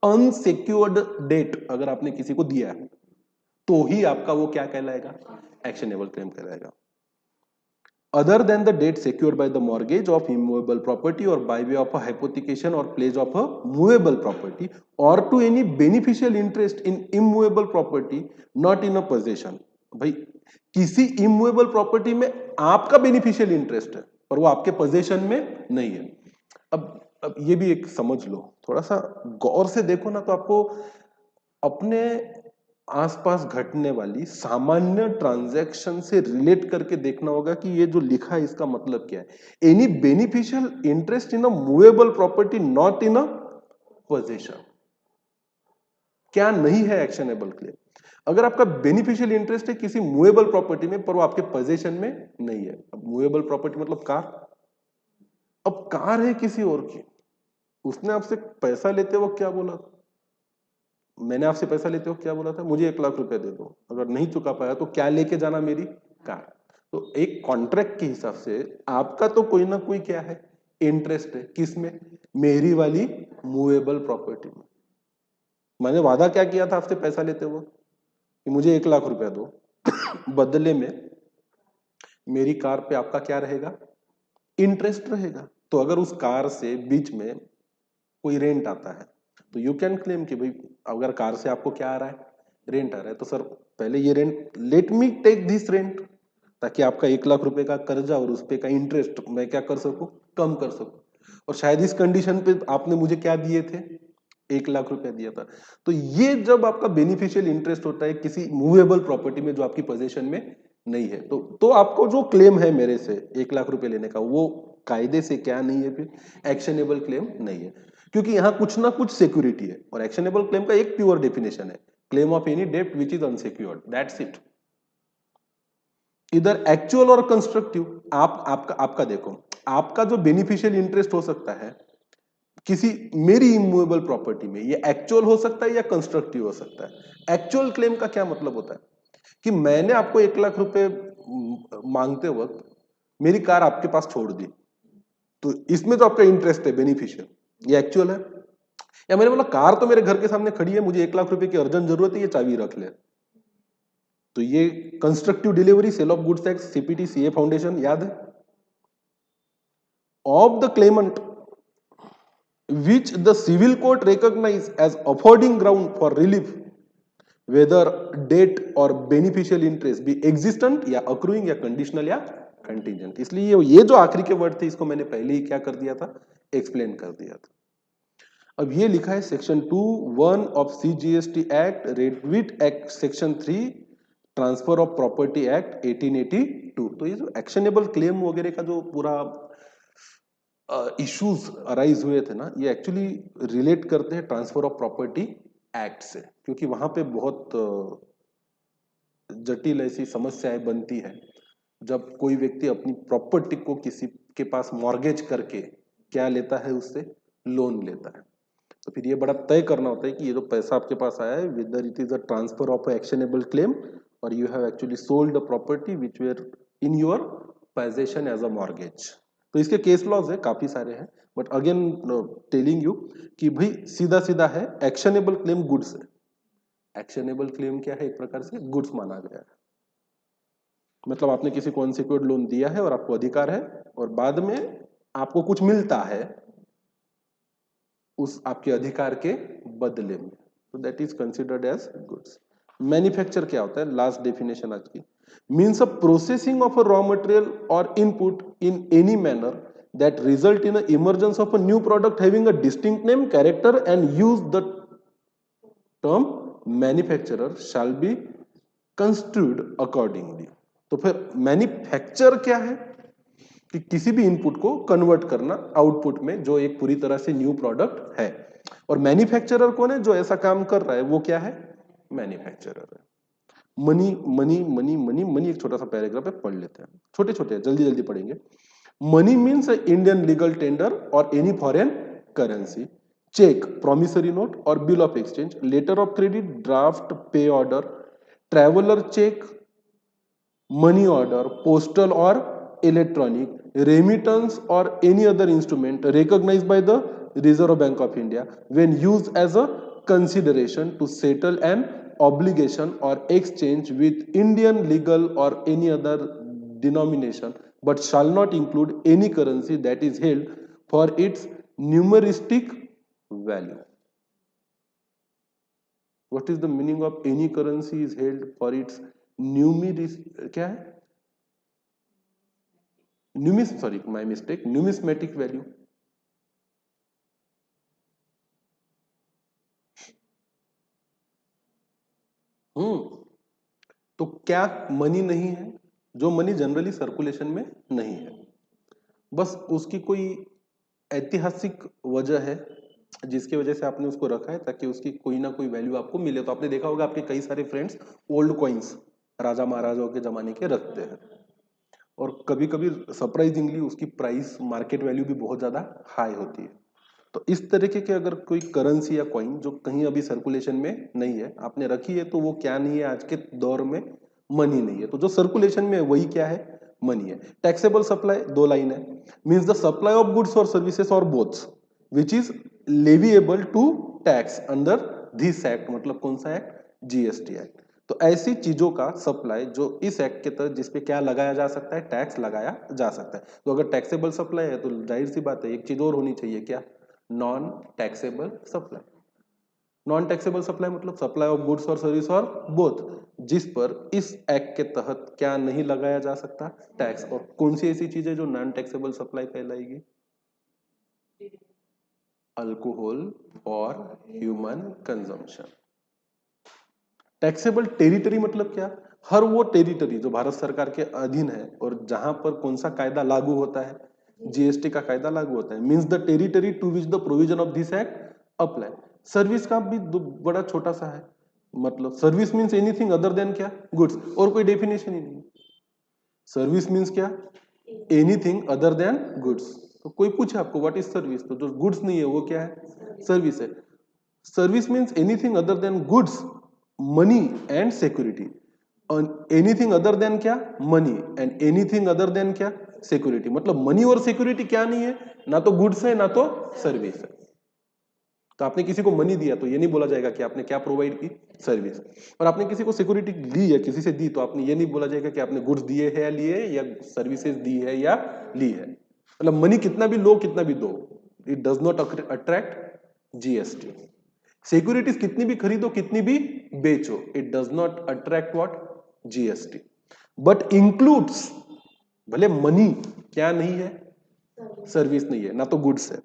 अनसिक्योर्ड डेट अगर आपने किसी को दिया है तो ही आपका वो क्या कहलाएगा, एक्शनेबल क्लेम कहलाएगा। other than the debt secured by the mortgage of immovable property or by way of a hypothecation or pledge of a movable property or to any beneficial interest in immovable property not in a possession। भाई किसी immovable property में आपका beneficial interest है पर वो आपके possession में नहीं है। अब ये भी एक समझ लो, थोड़ा सा गौर से देखो ना तो आपको अपने आसपास घटने वाली सामान्य ट्रांजैक्शन से रिलेट करके देखना होगा कि ये जो लिखा है इसका मतलब क्या है। Any beneficial interest in a movable property not in a position, क्या नहीं है एक्शनेबल क्लेम। अगर आपका बेनिफिशियल इंटरेस्ट है किसी मूवेबल प्रॉपर्टी में पर वो आपके पोजीशन में नहीं है। अब मूवेबल प्रॉपर्टी मतलब कार, अब कार है किसी और की, उसने आपसे पैसा लेते वक्त क्या बोला, मैंने आपसे पैसा लेते हो क्या बोला था, मुझे 1 लाख रुपए दे दो, अगर नहीं चुका पाया तो क्या लेके जाना, मेरी कार। तो एक कॉन्ट्रैक्ट के हिसाब से आपका तो कोई ना कोई क्या है, इंटरेस्ट है, किसमें, मेरी वाली मूवेबल प्रॉपर्टी में। मैंने वादा क्या किया था आपसे पैसा लेते हुए कि मुझे 1 लाख रुपया दो बदले में मेरी कार पे आपका क्या रहेगा, इंटरेस्ट रहेगा। तो अगर उस कार से बीच में कोई रेंट आता है तो यू कैन क्लेम कि भाई अगर कार से आपको क्या आ रहा है, रेंट आ रहा है, तो सर पहले ये rent, let me take this rent, ताकि आपका 1 लाख रुपए का कर्जा और उस पे का इंटरेस्ट मैं क्या कर सकूं, कम कर सकूं। और शायद इस कंडीशन पे आपने मुझे क्या दिए थे, 1 लाख रुपया दिया था। तो ये जब आपका बेनिफिशियल इंटरेस्ट होता है किसी मूवेबल प्रॉपर्टी में जो आपकी पोजीशन में नहीं है, तो आपको जो क्लेम है मेरे से 1 लाख रुपए लेने का, वो कायदे से क्या नहीं है, फिर एक्शनेबल क्लेम नहीं है, क्योंकि यहां कुछ ना कुछ सिक्योरिटी है। और एक्शनेबल क्लेम का एक प्योर डेफिनेशन है, क्लेम ऑफ एनी डेब्ट which is unsecured, that's it. इधर एक्चुअल और कंस्ट्रक्टिव, आपका देखो, आपका जो बेनिफिशियल इंटरेस्ट हो सकता है किसी मेरी इमूवेबल प्रॉपर्टी में, ये एक्चुअल हो सकता है या कंस्ट्रक्टिव हो सकता है। एक्चुअल क्लेम का क्या मतलब होता है कि मैंने आपको 1 लाख रुपए मांगते वक्त मेरी कार आपके पास छोड़ दी, तो इसमें जो आपका इंटरेस्ट है बेनिफिशियल, ये एक्चुअल है। या मैंने बोला कार तो मेरे घर के सामने खड़ी है, मुझे 1 लाख रुपए की अर्जेंट जरूरत है, ये चाबी रख ले, तो ये constructive delivery, sale of goods act, CPT, CA foundation याद है। Of the claimant which the civil court recognize as affording ground for relief whether debt or beneficial interest be existent या accruing या conditional या contingent। इसलिए ये जो आखिरी के वर्ड थे इसको मैंने पहले ही क्या कर दिया था, एक्सप्लेन कर दिया था। अब ये लिखा है section 2(1) of CGST act, rate act section 3, transfer of property act 1882। तो ये जो एक्शनेबल क्लेम वगैरह का जो पूरा इश्यूज अराइज हुए थे ना, ये एक्चुअली रिलेट करते हैं ट्रांसफर ऑफ प्रॉपर्टी एक्ट से, क्योंकि वहां पे बहुत जटिल ऐसी समस्याएं बनती है जब कोई व्यक्ति अपनी प्रॉपर्टी को किसी के पास मॉर्गेज करके क्या लेता है, उससे लोन लेता है। तो फिर ये बड़ा तय करना होता है कि ये जो पैसा आपके पास आया है, whether it is a transfer of actionable claim or you have actually sold the property which were in your possession as a mortgage। तो इसके केस लॉज है, काफी सारे हैं, बट अगेन टेलिंग यू कि भाई सीधा सीधा है, एक्शनेबल क्लेम गुड्स है। एक्शनेबल क्लेम क्या है? एक प्रकार से गुड्स माना गया है। मतलब आपने किसी को अनसिक्योर्ड लोन दिया है और आपको अधिकार है, और बाद में आपको कुछ मिलता है उस आपके अधिकार के बदले में, तो that is considered as goods. Manufacture क्या होता है? लास्ट डेफिनेशन आज की, means a processing of a raw material और input in any manner that result in a emergence of a new product having a distinct name, character and use the term manufacturer shall be construed accordingly। तो फिर manufacture क्या है? कि किसी भी input को convert करना आउटपुट में, जो एक पूरी तरह से न्यू प्रोडक्ट है। और मैन्युफैक्चरर कौन है? जो ऐसा काम कर रहा है, वो क्या है? मैन्युफैक्चरर है। Money money money money money, एक छोटा सा पैराग्राफ है, पढ़ लेते हैं, छोटे छोटे जल्दी जल्दी पढ़ेंगे। Money means Indian legal tender और any foreign currency, cheque, promissory note और bill of exchange, letter of credit, draft, pay order, traveller cheque, money order, postal or electronic, remittance or any other instrument recognized by the Reserve Bank of India when used as a consideration to settle an obligation or exchange with Indian legal or any other denomination, but shall not include any currency that is held for its numeristic value। What is the meaning of any currency is held for its क्या है? Numismatic value. तो क्या money नहीं है? जो money generally circulation में नहीं है, बस उसकी कोई ऐतिहासिक वजह है जिसकी वजह से आपने उसको रखा है, ताकि उसकी कोई ना कोई वैल्यू आपको मिले। तो आपने देखा होगा आपके कई सारे फ्रेंड्स ओल्ड कॉइन्स राजा महाराजाओं के जमाने के रखते हैं, और कभी कभी सरप्राइजिंगली उसकी प्राइस मार्केट वैल्यू भी बहुत ज्यादा हाई होती है। तो इस तरीके के अगर कोई करेंसी या कॉइन जो कहीं अभी सर्कुलेशन में नहीं है, आपने रखी है, तो वो क्या नहीं है? आज के दौर में मनी नहीं है। तो जो सर्कुलेशन में है वही क्या है? मनी है। टैक्सेबल सप्लाई, दो लाइन है, means the supply of goods और सर्विसेज और boths which is leviable to tax under this act. मतलब कौन सा एक्ट? GST act. तो ऐसी चीजों का सप्लाई जो इस एक्ट के तहत, जिसपे क्या लगाया जा सकता है? टैक्स लगाया जा सकता है। तो अगर टैक्सेबल सप्लाई है तो जाहिर सी बात है एक चीज और होनी चाहिए, क्या? Non taxable supply. Non taxable supply मतलब सप्लाई ऑफ गुड्स और सर्विस और बोथ, जिस पर इस एक्ट के तहत क्या नहीं लगाया जा सकता? टैक्स। और कौन सी ऐसी चीज है जो नॉन टैक्सेबल सप्लाई कहलाएगी? अल्कोहल और ह्यूमन कंजम्पशन। टैक्सेबल टेरिटरी मतलब क्या? हर वो टेरिटरी जो भारत सरकार के अधीन है और जहां पर कौन सा कायदा लागू होता है? जीएसटी का कायदा लागू होता है। Means the territory to which the provision of this act apply. Service का भी बड़ा छोटा सा है, मतलब service means anything other than क्या? गुड्स। और कोई डेफिनेशन ही नहीं। सर्विस मींस क्या? Anything other than goods. तो कोई पूछे आपको व्हाट इज सर्विस, तो जो गुड्स नहीं है वो क्या है? सर्विस है। Service means anything other than goods, money and security. Anything other than क्या? Money, and anything other than क्या? सिक्योरिटी। मतलब मनी और सिक्योरिटी क्या नहीं है? ना तो गुड्स है ना तो सर्विस है। तो आपने किसी को मनी दिया तो ये नहीं बोला जाएगा कि आपने क्या प्रोवाइड की? सर्विस। और आपने किसी को सिक्योरिटी ली या किसी से दी तो आपने ये नहीं बोला जाएगा कि आपने गुड्स दिए है या लिए, या सर्विसेज दी है या ली है। मतलब मनी कितना भी लो कितना भी दो, it does not attract GST. Securities कितनी भी खरीदो कितनी भी बेचो, it does not attract what? GST. But includes, भले मनी क्या नहीं है? सर्विस नहीं है, ना तो गुड्स है।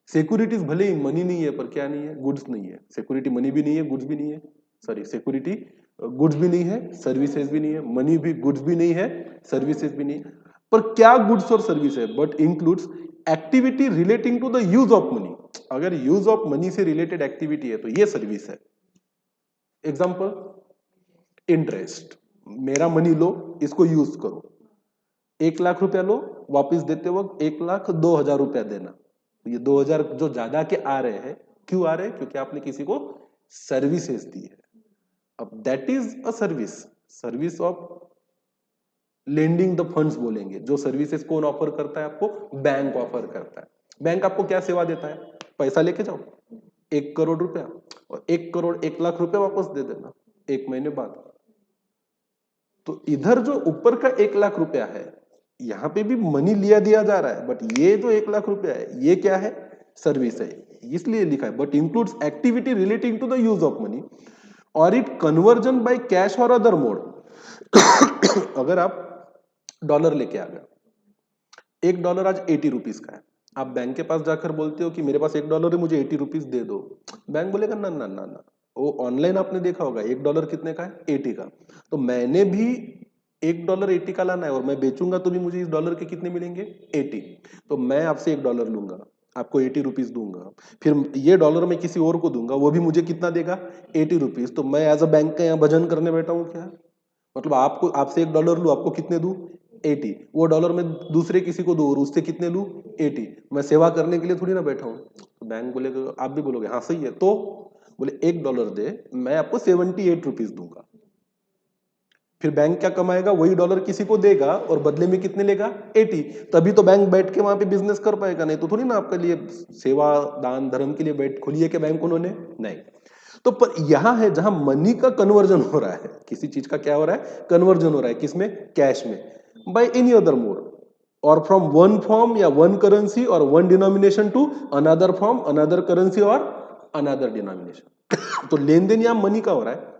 सिक्योरिटीज भले ही मनी नहीं है, पर क्या नहीं है, गुड्स नहीं है। सिक्योरिटी मनी भी नहीं है, गुड्स भी नहीं है, सॉरी सिक्योरिटी गुड्स भी नहीं है, सर्विसेज भी नहीं है, मनी भी गुड्स भी नहीं है, सर्विसेज भी नहीं है। पर क्या गुड्स और सर्विस है? But includes activity relating to the use of money. अगर यूज ऑफ मनी से रिलेटेड एक्टिविटी है तो ये सर्विस है। एग्जांपल, इंटरेस्ट, मेरा मनी लो, इसको यूज करो, 1 लाख रुपया लो, वापस देते वक्त 1,02,000 रुपया देना। ये 2,000 जो ज्यादा के आ रहे हैं, क्यों आ रहे हैं? क्योंकि आपने किसी को सर्विसेज दी है। अब that is a service, service of lending the funds बोलेंगे। जो सर्विसेज कौन ऑफर करता है आपको? बैंक ऑफर करता है। बैंक आपको क्या सेवा देता है? पैसा लेके जाओ 1 करोड़ रुपया, और 1 करोड़ 1 लाख रुपया वापस दे देना 1 महीने बाद। तो इधर जो ऊपर का 1 लाख रुपया है, यहां पे भी मनी लिया दिया जा रहा है, बट ये जो 1 लाख रुपया है ये क्या है? सर्विस है। इसलिए लिखा है but includes activity relating to the use of money और इट कन्वर्जन बाय कैश और अदर मोड। अगर आप डॉलर लेके आ गए, $1 आज 80 रुपीज का है, आप बैंक के पास जाकर बोलते हो कि मेरे पास $1 है, मुझे 80 रुपीज दे दो। बैंक बोलेगा ना ना ना ना, वो ऑनलाइन आपने देखा होगा $1 कितने का है? 80 का। तो मैंने भी $1 80 का लाना है और मैं बेचूंगा तो भी मुझे इस डॉलर के कितने मिलेंगे? 80। तो मैं आपसे $1 लूंगा, आपको 80 रुपीज दूंगा, फिर ये डॉलर मैं किसी और को दूंगा, वो भी मुझे कितना देगा? 80 रुपीज। तो मैं एज अ बैंक का यहाँ भजन करने बैठा हूँ क्या? मतलब आपको, आपसे $1 लू, आपको कितने दू? 80। वो डॉलर मैं दूसरे किसी को दू और उससे कितने लू? 80। मैं सेवा करने के लिए थोड़ी ना बैठा हूं। तो बैंक बोलेगा, आप भी बोलोगे हाँ सही है, तो बोले $1 दे, मैं आपको 78 रुपीज दूंगा। फिर बैंक क्या कमाएगा? वही डॉलर किसी को देगा और बदले में कितने लेगा? 80। तभी तो बैंक बैठ के वहां पे बिजनेस कर पाएगा, नहीं तो थोड़ी ना आपके लिए सेवा दान धर्म के लिए बैठ खोली है क्या बैंक उन्होंने? नहीं। तो पर यहां है जहां मनी का कन्वर्जन हो रहा है, किसी चीज का क्या हो रहा है? कन्वर्जन हो रहा है। किसमें? कैश में, बाय एनी अदर मोड और फ्रॉम वन फॉर्म या वन करेंसी और one denomination to another form, another currency और अनदर डिनोमिनेशन। तो लेन देन यहां मनी का हो रहा है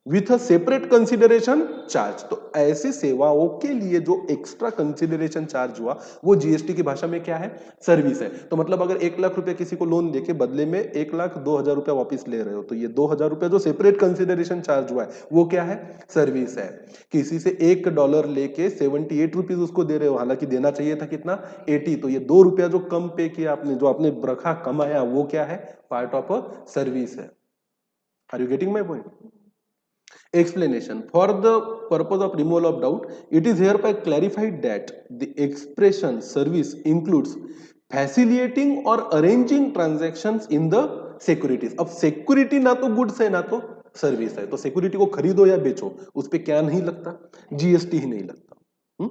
with a separate consideration charge. तो ऐसी सेवाओं के लिए जो एक्स्ट्रा कंसिडरेशन चार्ज हुआ वो जीएसटी की भाषा में क्या है? सर्विस है। तो मतलब अगर 1 लाख रुपया किसी को लोन देके बदले में 1,02,000 रुपया वापस ले रहे हो, तो ये 2,000 रुपया जो सेपरेट कंसिडरेशन चार्ज हुआ है वो क्या है? सर्विस है। किसी से $1 लेके 78 रुपीज उसको दे रहे हो, हालांकि देना चाहिए था कितना? 80। तो ये 2 रुपया जो कम पे किया आपने, जो आपने रखा कमाया, वो क्या है? पार्ट ऑफ अ सर्विस है। Are you getting my point? Explanation. For the purpose of removal of doubt, it is hereby clarified that the expression service includes facilitating or arranging transactions in the securities. अब security ना तो goods है ना तो service है, तो security को खरीदो या बेचो उस पर क्या नहीं लगता? जीएसटी ही नहीं लगता।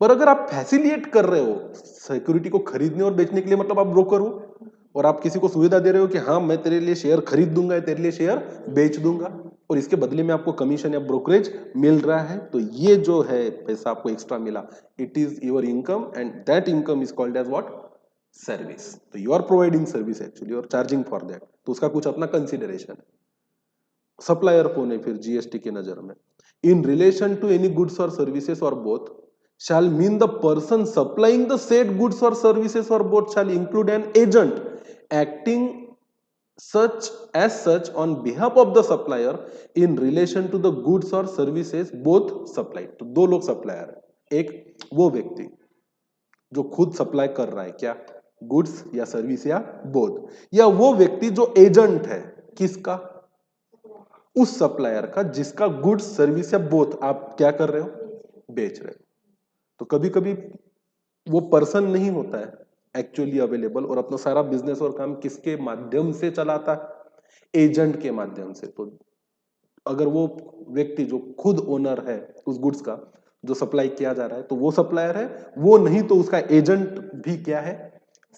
पर अगर आप फैसिलिएट कर रहे हो सिक्योरिटी को खरीदने और बेचने के लिए, मतलब आप ब्रोकर हो और आप किसी को सुविधा दे रहे हो कि हाँ मैं तेरे लिए शेयर खरीद दूंगा, तेरे लिए शेयर बेच दूंगा, और इसके बदले में आपको कमीशन या ब्रोकरेज मिल रहा है, तो ये जो है पैसा आपको एक्स्ट्रा मिला, it is your income and that income is called as what? Service. तो you are providing service actually और चार्जिंग फॉर दैट, तो उसका कुछ अपना कंसिडरेशन है। सप्लायर कौन है फिर जीएसटी की नजर में? In relation to any goods और सर्विसेज और both shall mean the person supplying the said goods or services or both shall include an agent acting such on behalf of the supplier in relation to the goods or services both supplied। तो दो लोग supplier है, एक वो व्यक्ति जो खुद supply कर रहा है क्या? गुड्स या सर्विस या बोथ, या वो व्यक्ति जो एजेंट है किसका? उस सप्लायर का जिसका गुड्स सर्विस या बोथ आप क्या कर रहे हो? बेच रहे हो। तो कभी कभी वो पर्सन नहीं होता है एक्चुअली अवेलेबल और अपना सारा बिजनेस और काम किसके माध्यम से चलाता है? एजेंट के माध्यम से। तो अगर वो व्यक्ति जो खुद ओनर है उस गुड्स का जो सप्लाई किया जा रहा है, तो वो सप्लायर है, वो नहीं तो उसका एजेंट भी क्या है?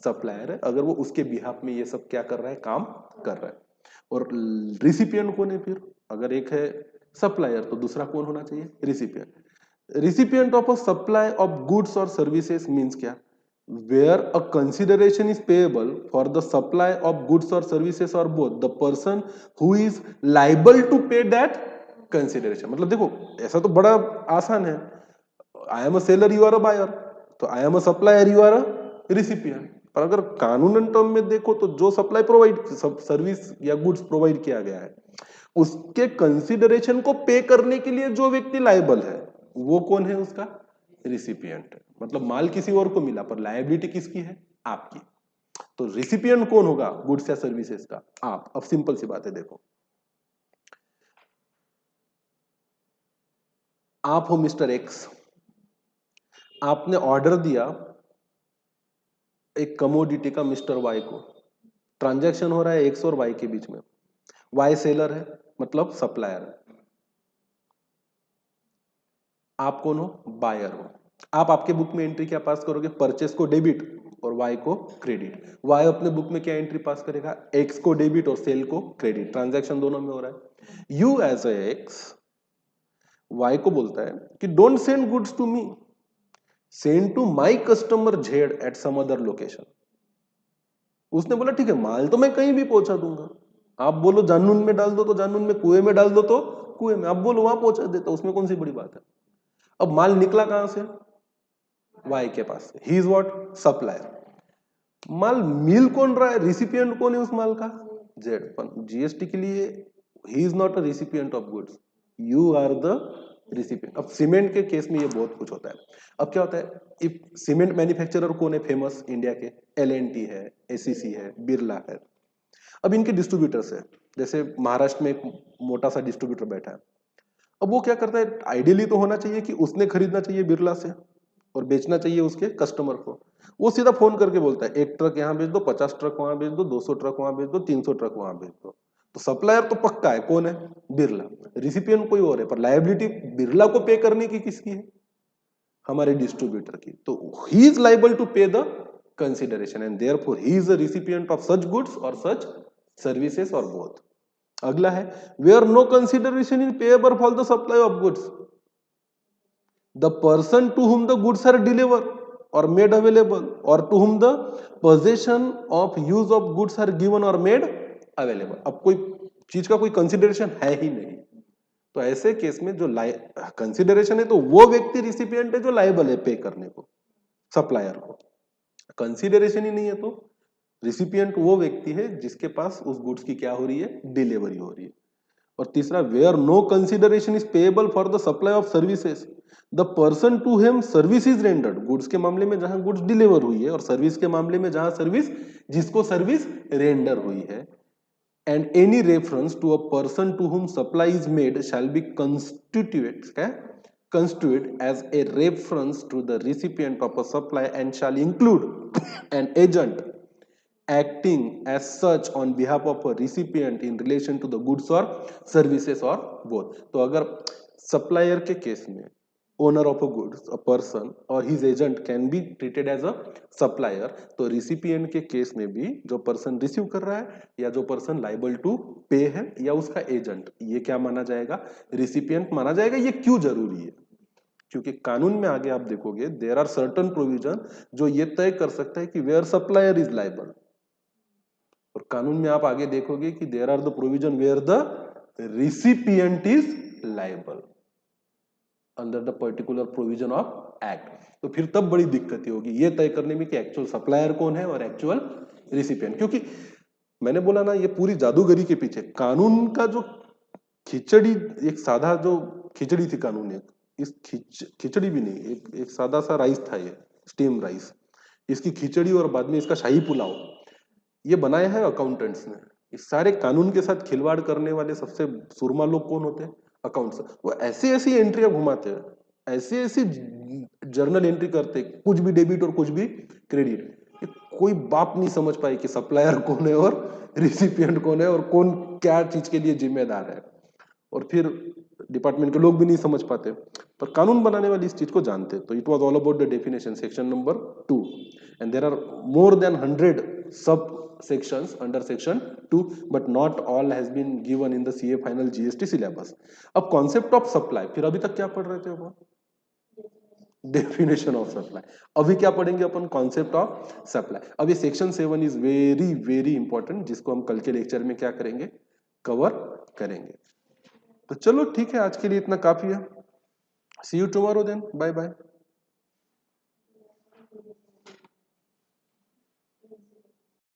सप्लायर है। अगर वो उसके बिहाफ में ये सब क्या कर रहा है? काम कर रहा है। और रिसिपिएंट कौन है फिर? अगर एक है सप्लायर तो दूसरा कौन होना चाहिए? Recipient. Recipient of a supply of goods or services means क्या? Where a consideration is payable for the supply of goods or services or both, the person who is liable to pay that consideration। मतलब देखो ऐसा तो बड़ा आसान है, I am a seller, you are a buyer, तो I am a supplier, you are a recipient। पर अगर कानूनन टर्म में देखो तो जो सप्लाई प्रोवाइड सर्विस या गुड्स प्रोवाइड किया गया है उसके कंसिडरेशन को पे करने के लिए जो व्यक्ति लायबल है वो कौन है? उसका रिसिपिएंट है। मतलब माल किसी और को मिला पर लायबिलिटी किसकी है? आपकी। तो रिसिपिएंट कौन होगा गुड्स या सर्विसेज का? आप। अब सिंपल सी बात है, देखो आप हो मिस्टर एक्स, आपने ऑर्डर दिया एक कमोडिटी का मिस्टर वाई को, ट्रांजैक्शन हो रहा है एक्स और वाई के बीच में, वाई सेलर है मतलब सप्लायर है, आप कौन हो? बायर हो। आप आपके बुक में एंट्री क्या पास करोगे? परचेस को डेबिट और वाई को क्रेडिट। वाई अपने बुक में क्या एंट्री पास करेगा? एक्स को डेबिट और सेल को क्रेडिट। ट्रांजैक्शन दोनों में हो रहा है। You as a X Y को बोलता है कि don't send goods to me, send to my customer Z at some other location. उसने बोला ठीक है माल तो मैं कहीं भी पहुंचा दूंगा, आप बोलो जानून में डाल दो तो जानून में, कुएं में डाल दो तो कुएं में, आप बोलो वहां पहुंचा देता, उसमें कौन सी बड़ी बात है। अब माल निकला कहां से? वाई के पास से। He is what? सप्लायर। माल मिल कौन रहा है? रिसिपिएंट कौन है उस माल का? जेड। पर जीएसटी के लिए he is not a recipient of goods, you are the recipient. अब सीमेंट के केस में ये बहुत कुछ होता है। अब क्या होता है, इफ सीमेंट मैन्युफैक्चरर कौन है फेमस इंडिया के? एलएनटी है, एसीसी है, बिरला है। अब इनके डिस्ट्रीब्यूटर्स है, जैसे महाराष्ट्र में एक मोटा सा डिस्ट्रीब्यूटर बैठा है। अब वो क्या करता है, आइडियली तो होना चाहिए कि उसने खरीदना चाहिए बिरला से और बेचना चाहिए उसके कस्टमर को। वो सीधा फोन करके बोलता है एक ट्रक यहाँ भेज दो, 50 ट्रक वहां भेज दो, 200 ट्रक वहां भेज दो, 300 ट्रक वहां भेज दो। तो सप्लायर तो पक्का है, कौन है? बिरला। रिसिपिएंट कोई और है, पर लायबिलिटी बिरला को पे करने की किसकी है? हमारे डिस्ट्रीब्यूटर की। तो he is liable to pay the consideration and therefore he is the recipient of such goods और सच सर्विसेज और बोथ। अगला है where no consideration in payable for the supply of goods, the person to whom the goods are delivered or made available or to whom the possession of use of goods are given or made available। अब कोई चीज का कोई consideration है ही नहीं, तो ऐसे case में जो कंसिडरेशन है तो वो व्यक्ति रिसिपिएंट है जो लायबल है पे करने को, सप्लायर को। कंसिडरेशन ही नहीं है तो रिसिपिएंट वो व्यक्ति है जिसके पास उस गुड्स की क्या हो रही है? डिलीवरी हो रही है। और तीसरा where no consideration is payable for the supply of services, the person to whom service is rendered. Goods के मामले में जहां गुड्स डिलीवर हुई है और सर्विस के मामले में जहां सर्विस जिसको सर्विस रेंडर हुई है। And any reference to a person to whom supply is made shall be constituted as a reference to the recipient of a supply and shall include an agent acting as such on behalf of a recipient in relation to the goods or services or both। तो अगर supplier के case में owner of a goods a person और his agent can be treated as a supplier, तो recipient के case में भी जो पर्सन रिसीव कर रहा है या जो पर्सन लाइबल टू पे है या उसका एजेंट, ये क्या माना जाएगा? रिसिपिएंट माना जाएगा। ये क्यों जरूरी है? क्योंकि कानून में आगे आप देखोगे देयर आर सर्टेन प्रोविजन जो ये तय कर सकता है कि वेयर सप्लायर इज लाइबल, और कानून में आप आगे देखोगे कि there are the provision where the recipient is liable under the particular provision of act. तो फिर तब बड़ी दिक्कत होगी ये तय करने में कि एक्चुअल सप्लायर कौन है और एक्चुअल रिसिपिएंट। क्योंकि मैंने बोला ना ये पूरी जादूगरी के पीछे कानून का जो खिचड़ी, एक साधा जो खिचड़ी थी कानून, इस खिचड़ी भी नहीं, एक सादा सा राइस था, ये स्टीम राइस, इसकी खिचड़ी और बाद में इसका शाही पुलाव ये बनाया है अकाउंटेंट्स ने। इस सारे कानून के साथ खिलवाड़ करने वाले सबसे सुरमा लोग कौन होते हैं? अकाउंट्स। वो ऐसी ऐसी एंट्रियां घुमाते हैं, ऐसी ऐसी जर्नल एंट्री करते हैं, कुछ भी डेबिट और कुछ भी क्रेडिट। कोई बाप नहीं समझ पाए कि सप्लायर कौन है और रिसिपिएंट कौन है और कौन क्या चीज के लिए जिम्मेदार है, और फिर डिपार्टमेंट के लोग भी नहीं समझ पाते, पर कानून बनाने वाली इस चीज को जानते। तो it was all about the definition, section number 2, and there are more than 100 sub sections under section 2, but not all has been given in the CA final GST syllabus। अब concept of supply, फिर अभी तक क्या पढ़ रहे थे वो? Definition of supply. अभी क्या पढ़ेंगे अपन? Concept of supply. अभी section 7 is very very important, जिसको हम कल के लेक्चर में क्या करेंगे? कवर करेंगे। तो चलो ठीक है, आज के लिए इतना काफी है। See you tomorrow then, bye bye.